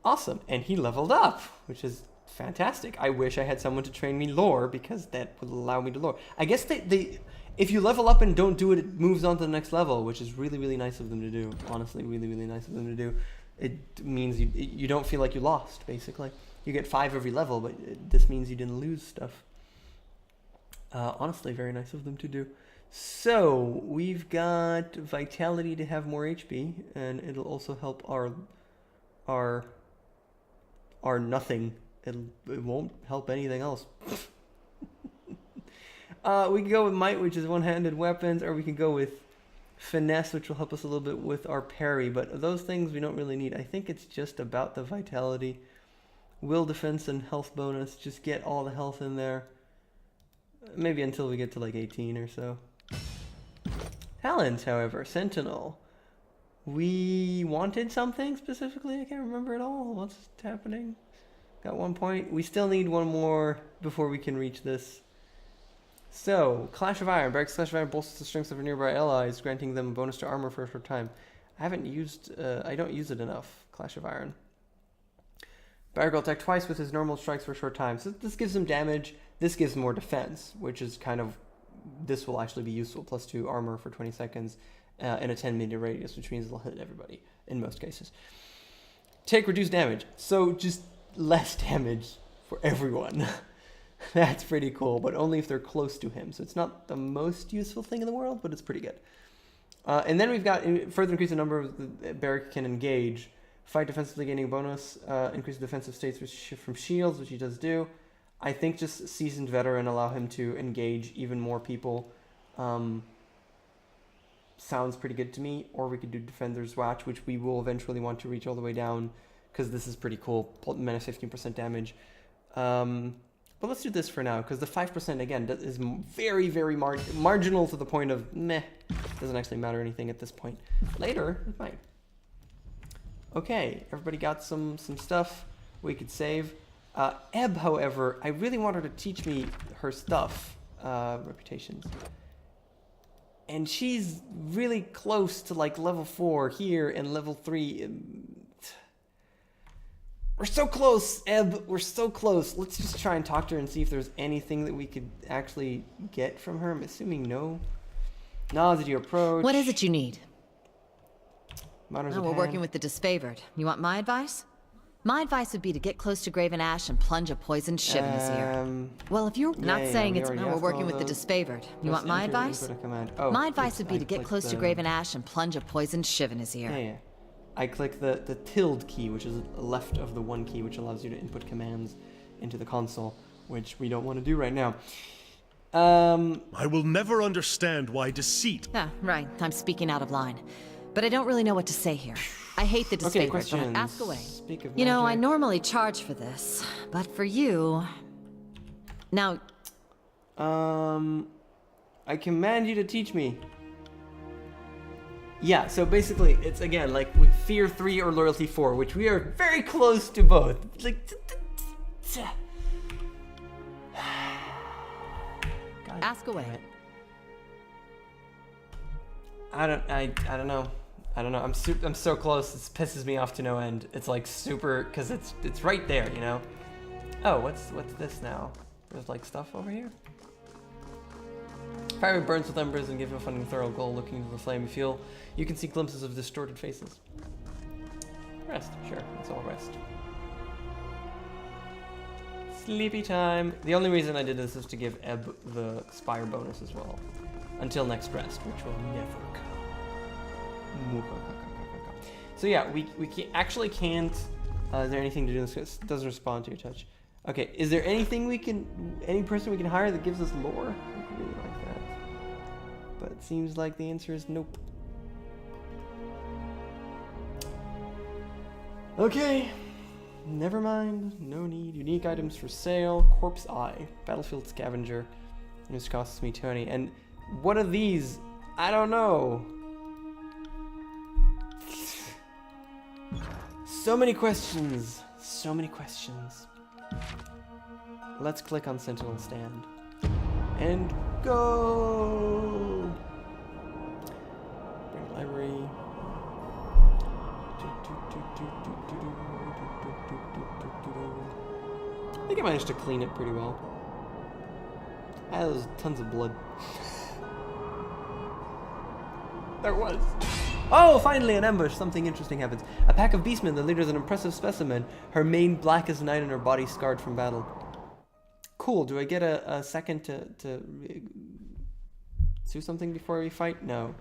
Awesome, and he leveled up, which is fantastic. I wish I had someone to train me lore, because that would allow me to lore. I guess if you level up and don't do it, it moves on to the next level, which is really, really nice of them to do. Honestly, really, really nice of them to do. It means you don't feel like you lost, basically. You get 5 every level, but this means you didn't lose stuff. Honestly, very nice of them to do. So, we've got Vitality to have more HP, and it'll also help our nothing. It won't help anything else. We can go with Might, which is one-handed weapons, or we can go with Finesse, which will help us a little bit with our parry, but those things we don't really need. I think it's just about the Vitality. Will defense and health bonus, just get all the health in there. Maybe until we get to like 18 or so. Talents, however, Sentinel. We wanted something specifically, I can't remember at all. What's happening? Got 1 point. We still need 1 more before we can reach this. So, Clash of Iron. Barrack's Clash of Iron bolsters the strength of our nearby allies, granting them a bonus to armor for a short time. I don't use it enough, Clash of Iron. Barrack will attack twice with his normal strikes for a short time. So this gives him damage. This gives more defense, which is kind of... This will actually be useful. +2 armor for 20 seconds in a 10-meter radius, which means it'll hit everybody in most cases. Take reduced damage. So just less damage for everyone. That's pretty cool, but only if they're close to him. So it's not the most useful thing in the world, but it's pretty good. And then we've got further increase the number of the Barrack can engage. Fight defensively, gaining a bonus. Increase defensive states from shields, which he does do. I think just seasoned veteran, allow him to engage even more people. Sounds pretty good to me. Or we could do Defender's Watch, which we will eventually want to reach all the way down, because this is pretty cool. Minus 15% damage. But let's do this for now, because the 5% again is very, very marginal to the point of meh. Doesn't actually matter anything at this point. Later, it might. Okay, everybody got some stuff we could save. Ebb, however, I really want her to teach me her stuff, reputations. And she's really close to like level 4 here and level 3. We're so close, Ebb. We're so close. Let's just try and talk to her and see if there's anything that we could actually get from her. I'm assuming no. Knowledge that you approach. What is it you need? Monitors Oh, of we're hand. working with the disfavored. You want my advice? My advice would be to get close to Graven Ash and plunge a poisoned shiv in his ear. Well, if you're not saying it's... No, we're working with the disfavored. You want my advice? Oh, my advice would be to get close to Graven Ash and plunge a poisoned shiv in his ear. Yeah. I click the tilde key, which is left of the 1 key, which allows you to input commands into the console, which we don't want to do right now. I will never understand why deceit... Yeah, right. I'm speaking out of line. But I don't really know what to say here. I hate the disfavored, questions. but ask away. Speak of You know, I magic. normally charge for this, but for you... Now... I command you to teach me. Yeah, so basically, it's again like with Fear 3 or Loyalty 4, which we are very close to both. Like, Ask away. I don't know. I don't know. I'm so close. This pisses me off to no end. It's like super, cause it's right there, you know. Oh, what's this now? There's like stuff over here. Fire burns with embers and gives you a fun and thorough goal. Looking into the flame, you can see glimpses of distorted faces. Rest, sure. Let's all rest. Sleepy time. The only reason I did this is to give Ebb the Spire bonus as well. Until next rest, which will never come. So yeah, we actually can't. Is there anything to do this? It doesn't respond to your touch. Okay, is there anything any person we can hire that gives us lore? I really like that. But it seems like the answer is nope. Okay, never mind. No need. Unique items for sale. Corpse Eye, Battlefield Scavenger. This costs me 20. And what are these? I don't know. So many questions. So many questions. Let's click on Sentinel Stand. And go! Bring library. I think I managed to clean it pretty well. There's tons of blood. There was. Oh, finally an ambush. Something interesting happens. A pack of beastmen. The leader is an impressive specimen. Her mane black as night and her body scarred from battle. Cool. Do I get a second to do something before we fight? No.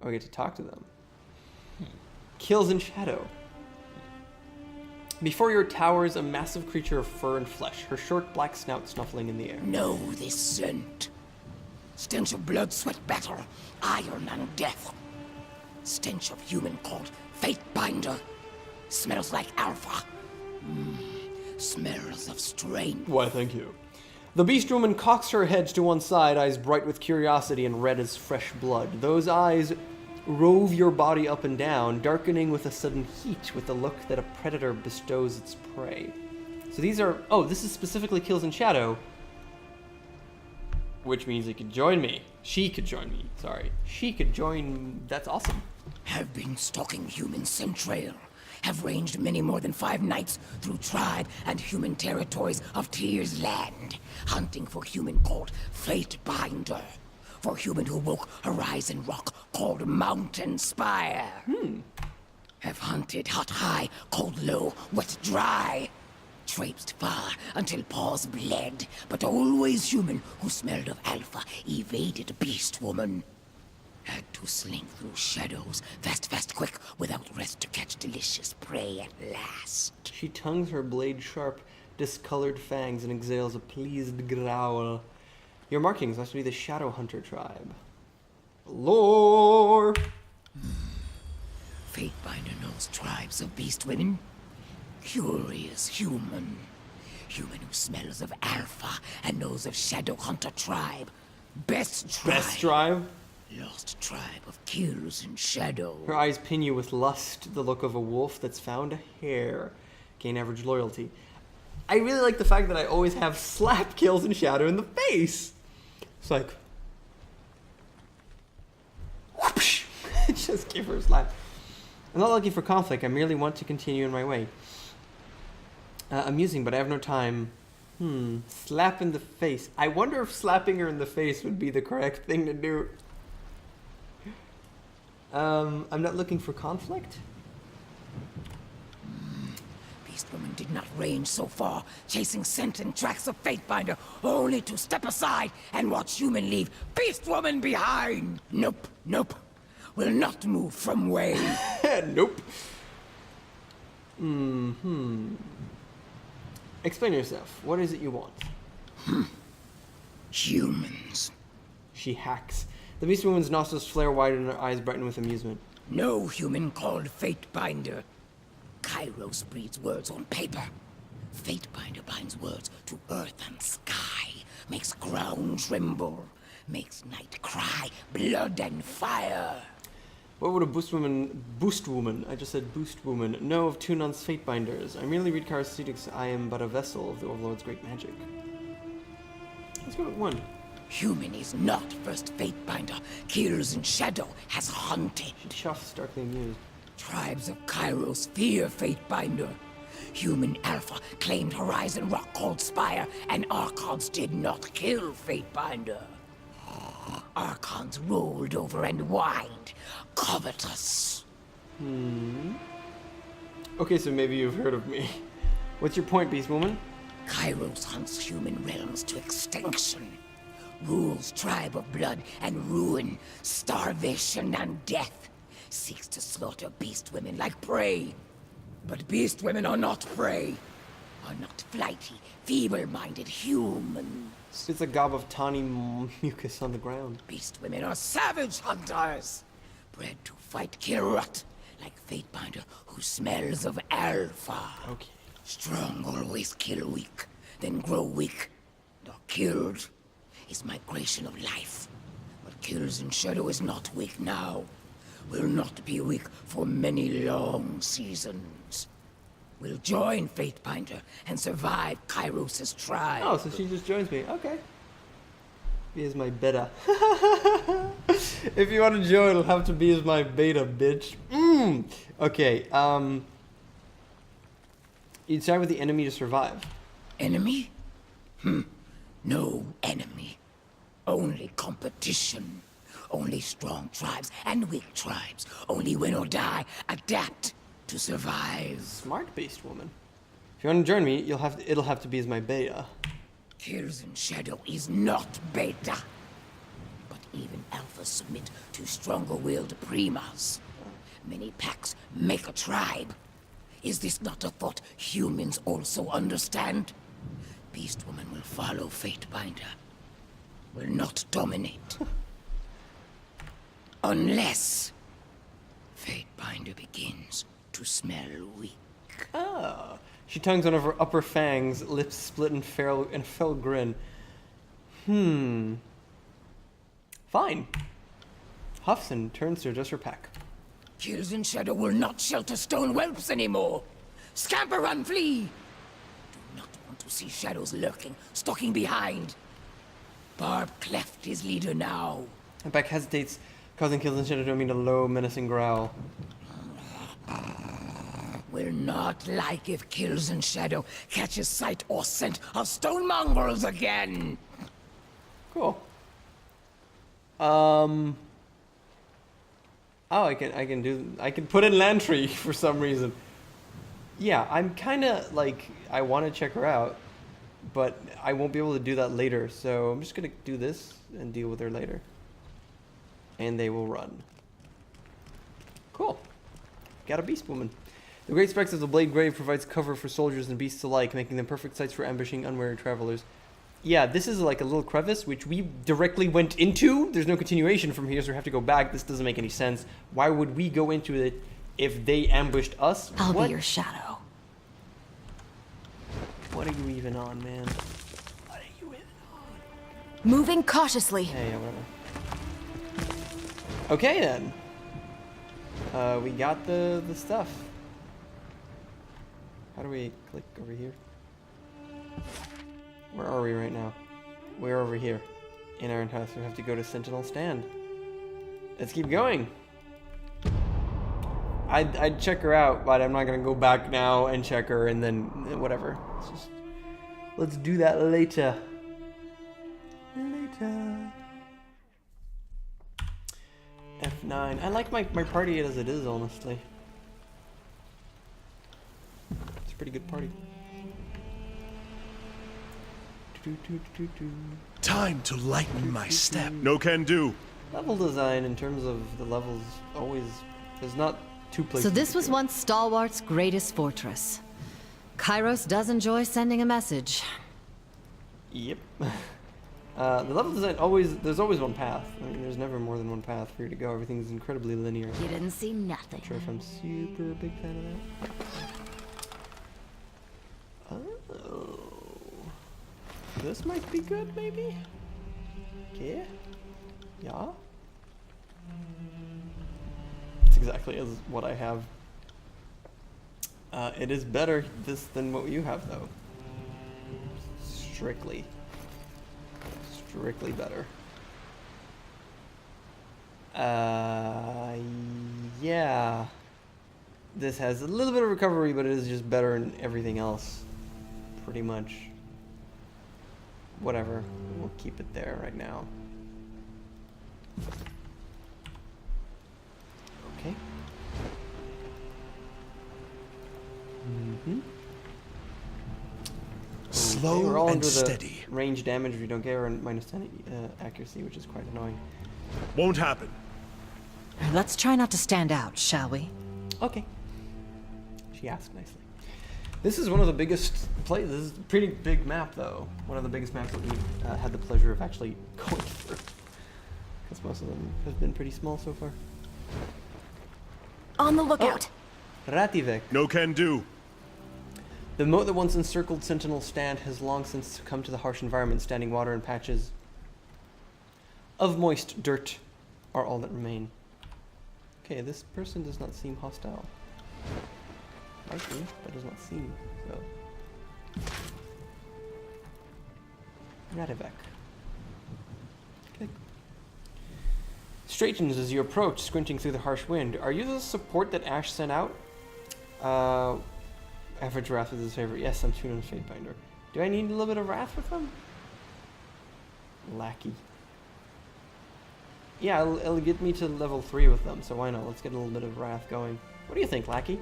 Oh, I get to talk to them. Kills in shadow. Before your towers a massive creature of fur and flesh, her short black snout snuffling in the air. Know this scent. Stench of blood, sweat, battle, iron and death. Stench of human called Fatebinder. Smells like alpha. Smells of strain. Why, thank you. The beast woman cocks her head to one side, eyes bright with curiosity and red as fresh blood. Those eyes rove your body up and down, darkening with a sudden heat with the look that a predator bestows its prey. So these are... Oh, this is specifically kills in shadow. Which means it could join me. She could join me, sorry. She could join... That's awesome. Have been stalking human centrail. Have ranged many more than 5 nights through tribe and human territories of Tyr's land, hunting for human called Fatebinder. For human who woke horizon rock called Mountain Spire. Have hunted hot high, cold low, wet dry. Traipsed far until paws bled, but always human who smelled of alpha evaded beast woman. Had to slink through shadows, fast, quick, without rest to catch delicious prey at last. She tongues her blade sharp, discolored fangs and exhales a pleased growl. Your markings must be the Shadow Hunter tribe. Lore! Fatebinder knows tribes of beast women. Curious human. Human who smells of alpha and knows of Shadow Hunter tribe. Best tribe. Best tribe? Lost tribe of kills in shadow. Her eyes pin you with lust, the look of a wolf that's found a hare. Gain average loyalty. I really like the fact that I always have slap kills in shadow in the face. It's like... whoosh! Just give her a slap. I'm not looking for conflict, I merely want to continue in my way. Amusing, but I have no time. Slap in the face. I wonder if slapping her in the face would be the correct thing to do. I'm not looking for conflict. Beast woman did not range so far, chasing scent and tracks of Fatebinder, only to step aside and watch human leave beast woman behind. Nope. Will not move from way. Nope. Explain yourself. What is it you want? Humans. She hacks. The beast woman's nostrils flare wide and her eyes brighten with amusement. No human called Fatebinder. Kairos breeds words on paper. Fatebinder binds words to earth and sky. Makes ground tremble. Makes night cry, blood and fire. What would a boost woman, I just said boost woman, know of Tunon's Fatebinders? I merely read Karaceutics. I am but a vessel of the Overlord's great magic. Let's go with 1. Human is not first Fatebinder. Kills in shadow has hunted. Shuff starkly amused. Tribes of Kairos fear Fatebinder. Human Alpha claimed Horizon Rock called Spire, and Archons did not kill Fatebinder. Archons rolled over and whined, covetous. Okay, so maybe you've heard of me. What's your point, Beast Woman? Kairos hunts human realms to extinction. Rules tribe of blood and ruin, starvation and death. Seeks to slaughter beast women like prey. But beast women are not prey. Are not flighty, feeble-minded humans. It's a gob of tawny mucus on the ground. Beast women are savage hunters. Bred to fight Kirut, like Fatebinder who smells of alpha. Okay. Strong always kill weak, then grow weak. Or killed is migration of life. But kills in shadow is not weak now. Will not be weak for many long seasons. Will join Fatebinder and survive Kairos' tribe. Oh, so she just joins me. Okay. Be as my beta. If you want to join, it'll have to be as my beta, bitch. Okay, you'd start with the enemy to survive. Enemy? No enemy. Only competition. Only strong tribes and weak tribes. Only win or die. Adapt to survive. Smart Beast Woman. If you want to join me, it'll have to be as my beta. Kills in shadow is not beta. But even alphas submit to stronger-willed primas. Many packs make a tribe. Is this not a thought humans also understand? Beast Woman will follow Fatebinder. Will not dominate. Unless Fatebinder begins to smell weak. Oh. She tongues one of her upper fangs, lips split in a fell grin. Fine. Huffs and turns to adjust her pack. Kills in shadow will not shelter stone whelps anymore. Scamper, run, flee! Do not want to see shadows lurking, stalking behind. Barb cleft his leader now. The pack hesitates, causing kills in shadow to emit a low, menacing growl. Will not like if kills in shadow catches sight or scent of stone mongrels again. Cool. Oh, I can put in Lantry for some reason. Yeah, I'm kind of like, I want to check her out, but I won't be able to do that later, so I'm just going to do this and deal with her later. And they will run. Cool. Got a Beast Woman. The Great Spikes of the Blade Grave provides cover for soldiers and beasts alike, making them perfect sites for ambushing unwary travelers. Yeah, this is like a little crevice, which we directly went into. There's no continuation from here, so we have to go back. This doesn't make any sense. Why would we go into it if they ambushed us? I'll be your shadow. What are you even on, man? What are you even on? Moving cautiously. Hey, whatever. Okay, then. We got the stuff. How do we click over here? Where are we right now? We're over here. In Iron House, we have to go to Sentinel Stand. Let's keep going. I'd check her out, but I'm not gonna go back now and check her and then whatever. Let's do that later. F9. I like my party as it is, honestly. It's a pretty good party. Time to lighten my step. No can do. Level design in terms of the levels always, there's not two places. So this was once Stalwart's greatest fortress. Kairos does enjoy sending a message. Yep. The level design there's always one path. I mean, there's never more than one path for you to go. Everything's incredibly linear. You didn't see nothing. Not sure if I'm super big fan of that. Oh. This might be good, maybe? Okay. Yeah. It's exactly as what I have. It is better than what you have, though. Strictly. strictly better. Yeah. This has a little bit of recovery, but it is just better in everything else. Pretty much. Whatever. We'll keep it there right now. Okay. Slow we're all and under steady. The range damage if you don't care, and minus 10 accuracy, which is quite annoying. Won't happen. Let's try not to stand out, shall we? Okay. She asked nicely. This is one of the biggest This is a pretty big map, though. One of the biggest maps that we've had the pleasure of actually going through. Because most of them have been pretty small so far. On the lookout. Oh, Rativek. No can do. The moat that once encircled Sentinel Stand has long since succumbed to the harsh environment. Standing water and patches of moist dirt are all that remain. Okay, this person does not seem hostile. Might be, but does not seem so. Rativek. Okay. Straightens as you approach, squinting through the harsh wind. Are you the support that Ash sent out? Average Wrath is his favorite. Yes, I'm tuned on Fatebinder. Do I need a little bit of Wrath with them? Lackey. Yeah, it'll get me to level 3 with them, so why not? Let's get a little bit of Wrath going. What do you think, Lackey?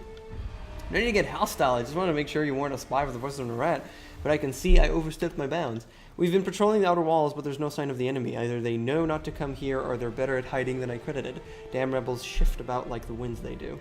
I'm ready to get hostile. I just want to make sure you weren't a spy for the voice of a rat, but I can see I overstepped my bounds. We've been patrolling the outer walls, but there's no sign of the enemy. Either they know not to come here, or they're better at hiding than I credited. Damn rebels shift about like the winds they do.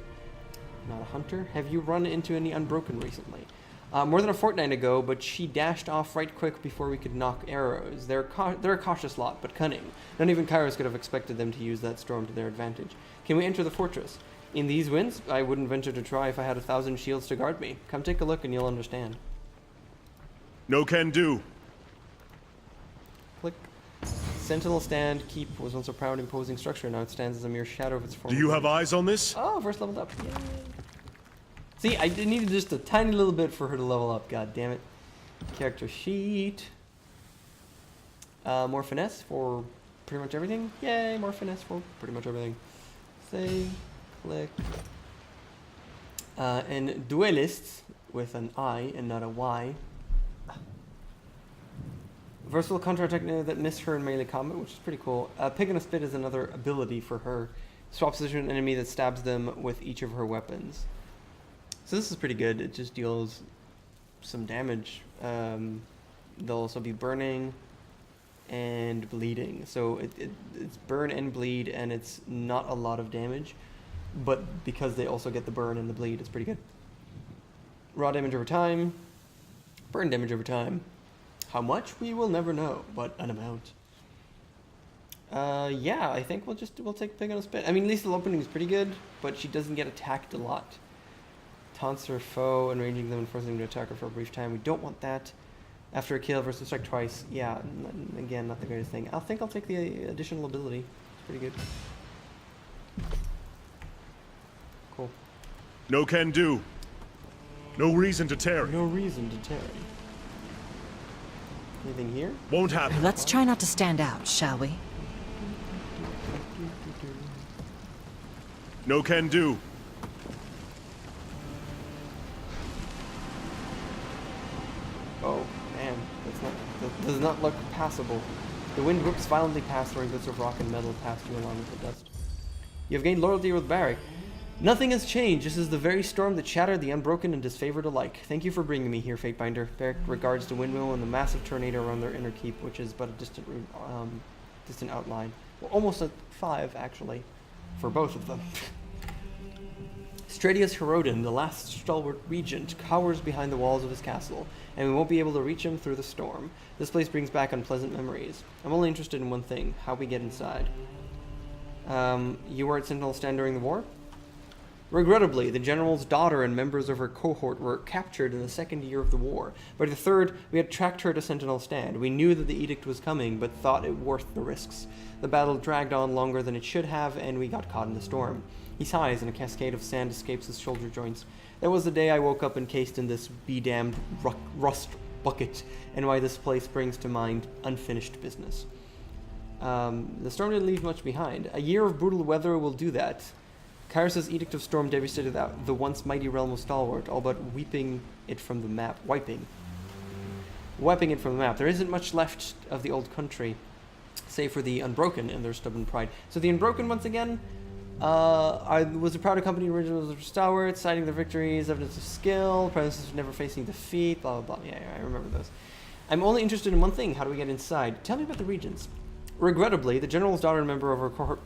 Not a hunter. Have you run into any Unbroken recently? More than a fortnight ago, but she dashed off right quick before we could knock arrows. They're a cautious lot, but cunning. Not even Kairos could have expected them to use that storm to their advantage. Can we enter the fortress? In these winds, I wouldn't venture to try if I had 1,000 shields to guard me. Come take a look and you'll understand. No can do. Click. Sentinel Stand Keep was once a proud, imposing structure. Now it stands as a mere shadow of its former. Do you have eyes on this? Oh, first leveled up. Yay. See, I needed just a tiny little bit for her to level up. God damn it. Character sheet. More finesse for pretty much everything. Yay, more finesse for pretty much everything. Save. Click. And duelists with an I and not a Y. Versatile counterattack that miss her in melee combat, which is pretty cool. Pig and a Spit is another ability for her. Swap position an enemy that stabs them with each of her weapons. So this is pretty good. It just deals some damage. They'll also be burning and bleeding. So it's burn and bleed, and it's not a lot of damage. But because they also get the burn and the bleed, it's pretty good. Raw damage over time. Burn damage over time. How much? We will never know, but an amount. Yeah, I think we'll take Pig on a Spit. I mean, lethal opening is pretty good, but she doesn't get attacked a lot. Taunts her foe, enraging them and forcing them to attack her for a brief time. We don't want that. After a kill versus strike twice. Yeah, again, not the greatest thing. I think I'll take the additional ability. It's pretty good. Cool. No can do. No reason to tarry. No reason to tarry. Anything here? Won't happen. Let's try not to stand out, shall we? No can do. Oh, man. That does not look passable. The wind whips violently past, throwing bits of rock and metal past you along with the dust. You have gained loyalty with Barrick. Nothing has changed. This is the very storm that shattered the Unbroken and disfavored alike. Thank you for bringing me here, Fatebinder. Barrick regards the windmill and the massive tornado around their inner keep, which is but a distant outline. Well, almost a 5, actually, for both of them. Stradius Herodin, the last stalwart regent, cowers behind the walls of his castle, and we won't be able to reach him through the storm. This place brings back unpleasant memories. I'm only interested in one thing, how we get inside. You were at Sentinel Stand during the war? Regrettably, the general's daughter and members of her cohort were captured in the second year of the war. By the third, we had tracked her to Sentinel Stand. We knew that the edict was coming, but thought it worth the risks. The battle dragged on longer than it should have, and we got caught in the storm. He sighs, and a cascade of sand escapes his shoulder joints. That was the day I woke up encased in this be-damned rust bucket, and why this place brings to mind unfinished business. The storm didn't leave much behind. A year of brutal weather will do that. Kyrus' Edict of Storm devastated the once mighty realm of Stalwart, all but wiping it from the map. Wiping it from the map. There isn't much left of the old country, save for the Unbroken and their stubborn pride. So the Unbroken, once again, was a proud accompanied originals of Stalwart, citing their victories, evidence of skill, presence of never facing defeat, blah, blah, blah. Yeah, I remember those. I'm only interested in one thing. How do we get inside? Tell me about the regions. Regrettably, the general's daughter and member of her cohort...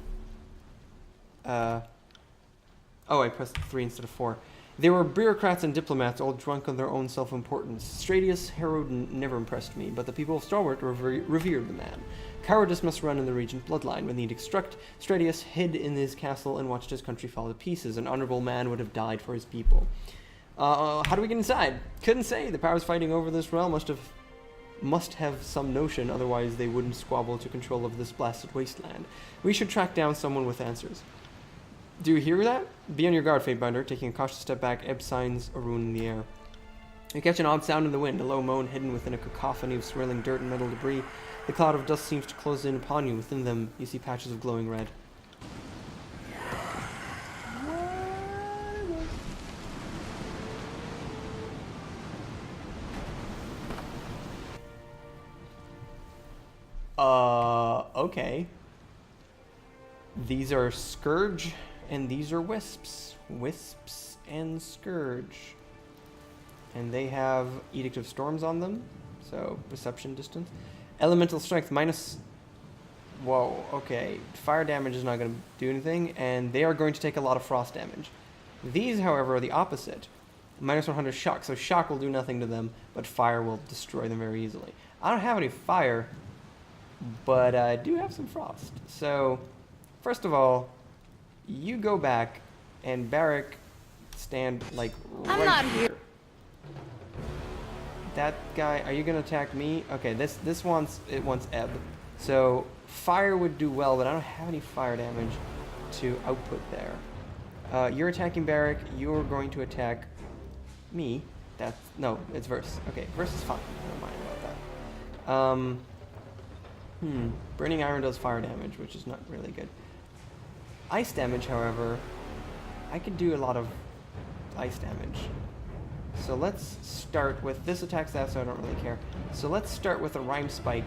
Oh, I pressed 3 instead of 4. They were bureaucrats and diplomats, all drunk on their own self-importance. Stradius Herod never impressed me, but the people of Stalwart revered the man. Cowardice must run in the regent bloodline. When the edict struck, Stradius hid in his castle and watched his country fall to pieces. An honorable man would have died for his people. How do we get inside? Couldn't say. The powers fighting over this realm must have some notion, otherwise they wouldn't squabble to control of this blasted wasteland. We should track down someone with answers. Do you hear that? Be on your guard, Fatebinder. Taking a cautious step back, ebb signs a rune in the air. You catch an odd sound in the wind, a low moan hidden within a cacophony of swirling dirt and metal debris. The cloud of dust seems to close in upon you. Within them, you see patches of glowing red. Okay. These are Scourge, and these are Wisps. Wisps and Scourge. And they have Edict of Storms on them, so perception distance. Elemental Strength minus... Whoa, okay. Fire damage is not going to do anything, and they are going to take a lot of frost damage. These, however, are the opposite. Minus 100 Shock, so Shock will do nothing to them, but Fire will destroy them very easily. I don't have any Fire, but I do have some Frost. So, first of all, you go back, and Barrack stand, like, right I'm not here. That guy, are you going to attack me? Okay, this wants Ebb. So, Fire would do well, but I don't have any Fire damage to output there. You're attacking Barrack, you're going to attack me. No, it's Verse. Okay, Verse is fine. I don't mind about that. Burning Iron does fire damage, which is not really good. Ice damage, however, I could do a lot of ice damage. So let's start with... This attacks that, so I don't really care. So let's start with a Rhyme Spike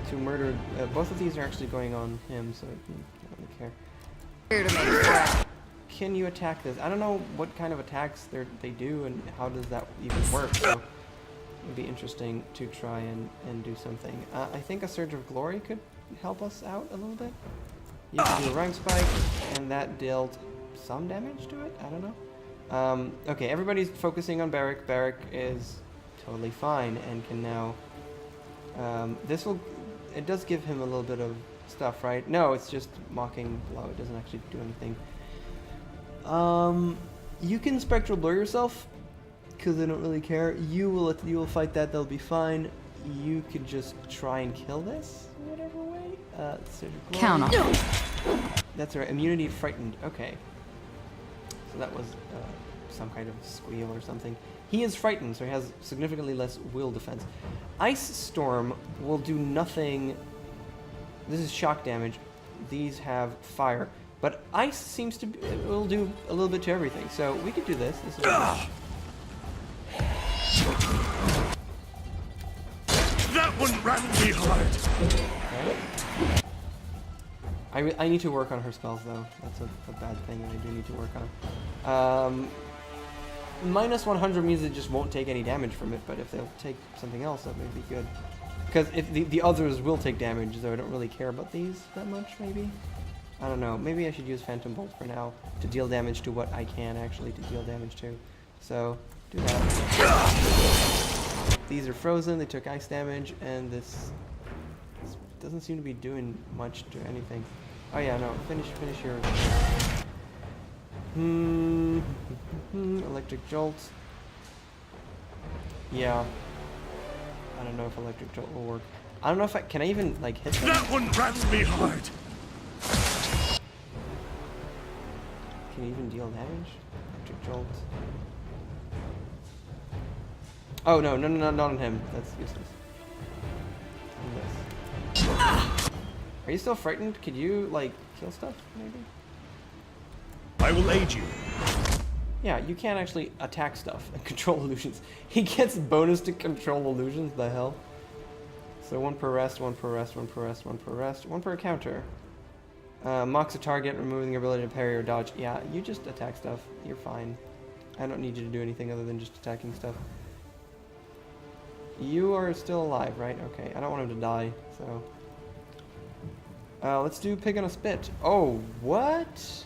to murder... both of these are actually going on him, so I don't really care. Can you attack this? I don't know what kind of attacks they do and how does that even work, so... It would be interesting to try and do something. I think a Surge of Glory could help us out a little bit. You can do a Rhyme Spike, and that dealt some damage to it? I don't know. Okay, everybody's focusing on Barrack. Barrack is totally fine and can now... It does give him a little bit of stuff, right? No, it's just Mocking Blow. It doesn't actually do anything. You can Spectral Blur yourself, because I don't really care. You will fight that, they'll be fine. You could just try and kill this, whatever way. Count on. That's right, immunity frightened, okay. So that was some kind of squeal or something. He is frightened, so he has significantly less will defense. Ice Storm will do nothing. This is shock damage. These have fire. But ice seems to will do a little bit to everything. So we could do this. This is that one ran me hard. Okay. I need to work on her spells though. That's a bad thing that I do need to work on. Minus 100 means it just won't take any damage from it, but if they'll take something else, that may be good. Because if the others will take damage, though I don't really care about these that much, maybe? I don't know. Maybe I should use Phantom Bolt for now to deal damage to what I can actually to deal damage to. So, do that. These are frozen, they took ice damage, and this doesn't seem to be doing much to anything. Oh yeah, no, finish your... Electric Jolt. Yeah. I don't know if Electric Jolt will work. I don't know if can I even, like, hit them? That one ran me hard! Can you even deal damage? Electric Jolt. Oh, no, not on him. That's useless. Are you still frightened? Could you, like, kill stuff, maybe? I will aid you. Yeah, you can't actually attack stuff and control illusions. He gets bonus to control illusions, the hell? So 1 per rest, 1 per rest, 1 per rest, 1 per rest, 1 per counter. Mocks a target, removing the ability to parry or dodge. Yeah, you just attack stuff. You're fine. I don't need you to do anything other than just attacking stuff. You are still alive, right? Okay, I don't want him to die, so... let's do pig on a spit. Oh, what?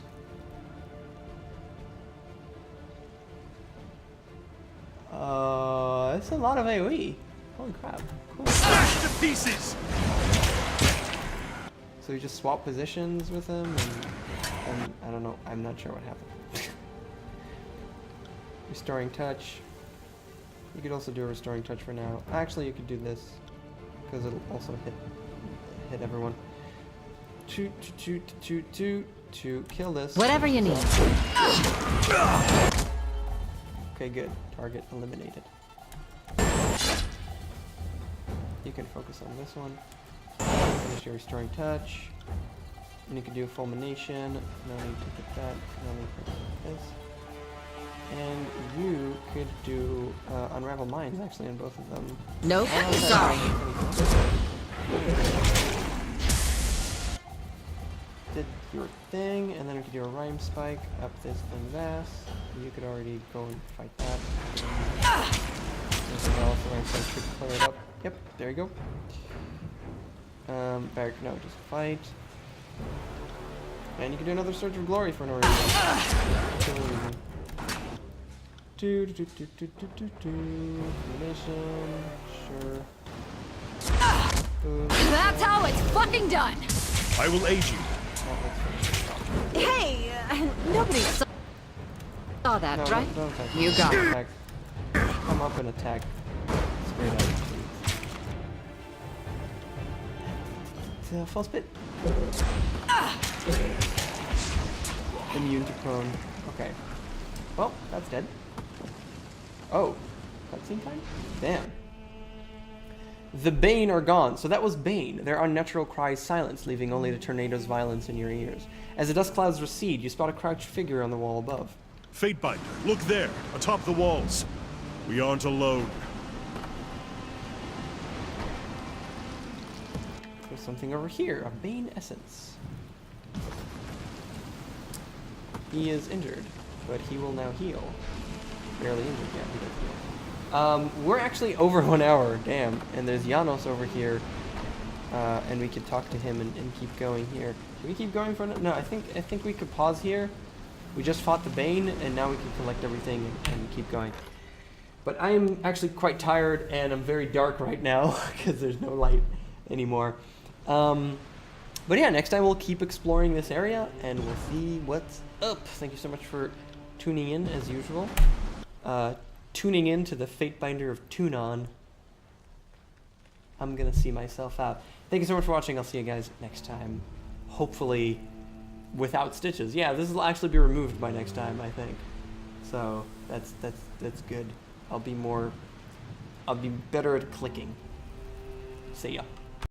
That's a lot of AoE. Holy crap. Cool. Smash to pieces! So you just swap positions with him, and I don't know, I'm not sure what happened. Restoring touch. You could also do a restoring touch for now. Actually, you could do this, because it'll also hit everyone. To kill this. Whatever you need. Okay, good. Target eliminated. You can focus on this one. Finish your restoring touch. And you can do a fulmination. No need to get that. No need to get this. And you could do unravel minds actually on both of them. Nope. Sorry. Did your thing, and then we could do a rhyme spike up this thing's ass. You could already go and fight that. Anything else? The rhyme spike should clear it up. Yep, there you go. Barrack, no, just fight. And you can do another Surge of Glory for no reason. Elimination, sure. Boom. That's how it's fucking done. I will aid you. Hey, nobody saw that, No, right? don't attack. You got it. Attack. Come up and attack. Straight up, please. It's full spit. Immune to prone. Okay. Well, that's dead. Oh, cutscene time? Damn. The Bane are gone. So that was Bane. Their unnatural cries silence, leaving only the tornado's violence in your ears. As the dust clouds recede, you spot a crouched figure on the wall above. Fatebinder, look there, atop the walls. We aren't alone. There's something over here, a Bane essence. He is injured, but he will now heal. Barely injured, yeah, he does heal. We're actually over 1 hour, damn. And there's Janos over here, and we could talk to him and keep going here. Can we keep going for no? I think we could pause here. We just fought the Bane, and now we can collect everything and keep going. But I am actually quite tired, and I'm very dark right now because there's no light anymore. But yeah, next time we'll keep exploring this area, and we'll see what's up. Thank you so much for tuning in, as usual. Tuning in to the Fatebinder of Tunon. I'm gonna see myself out. Thank you so much for watching. I'll see you guys next time. Hopefully without stitches. Yeah, this will actually be removed by next time, I think. So that's good. I'll be better at clicking. See ya.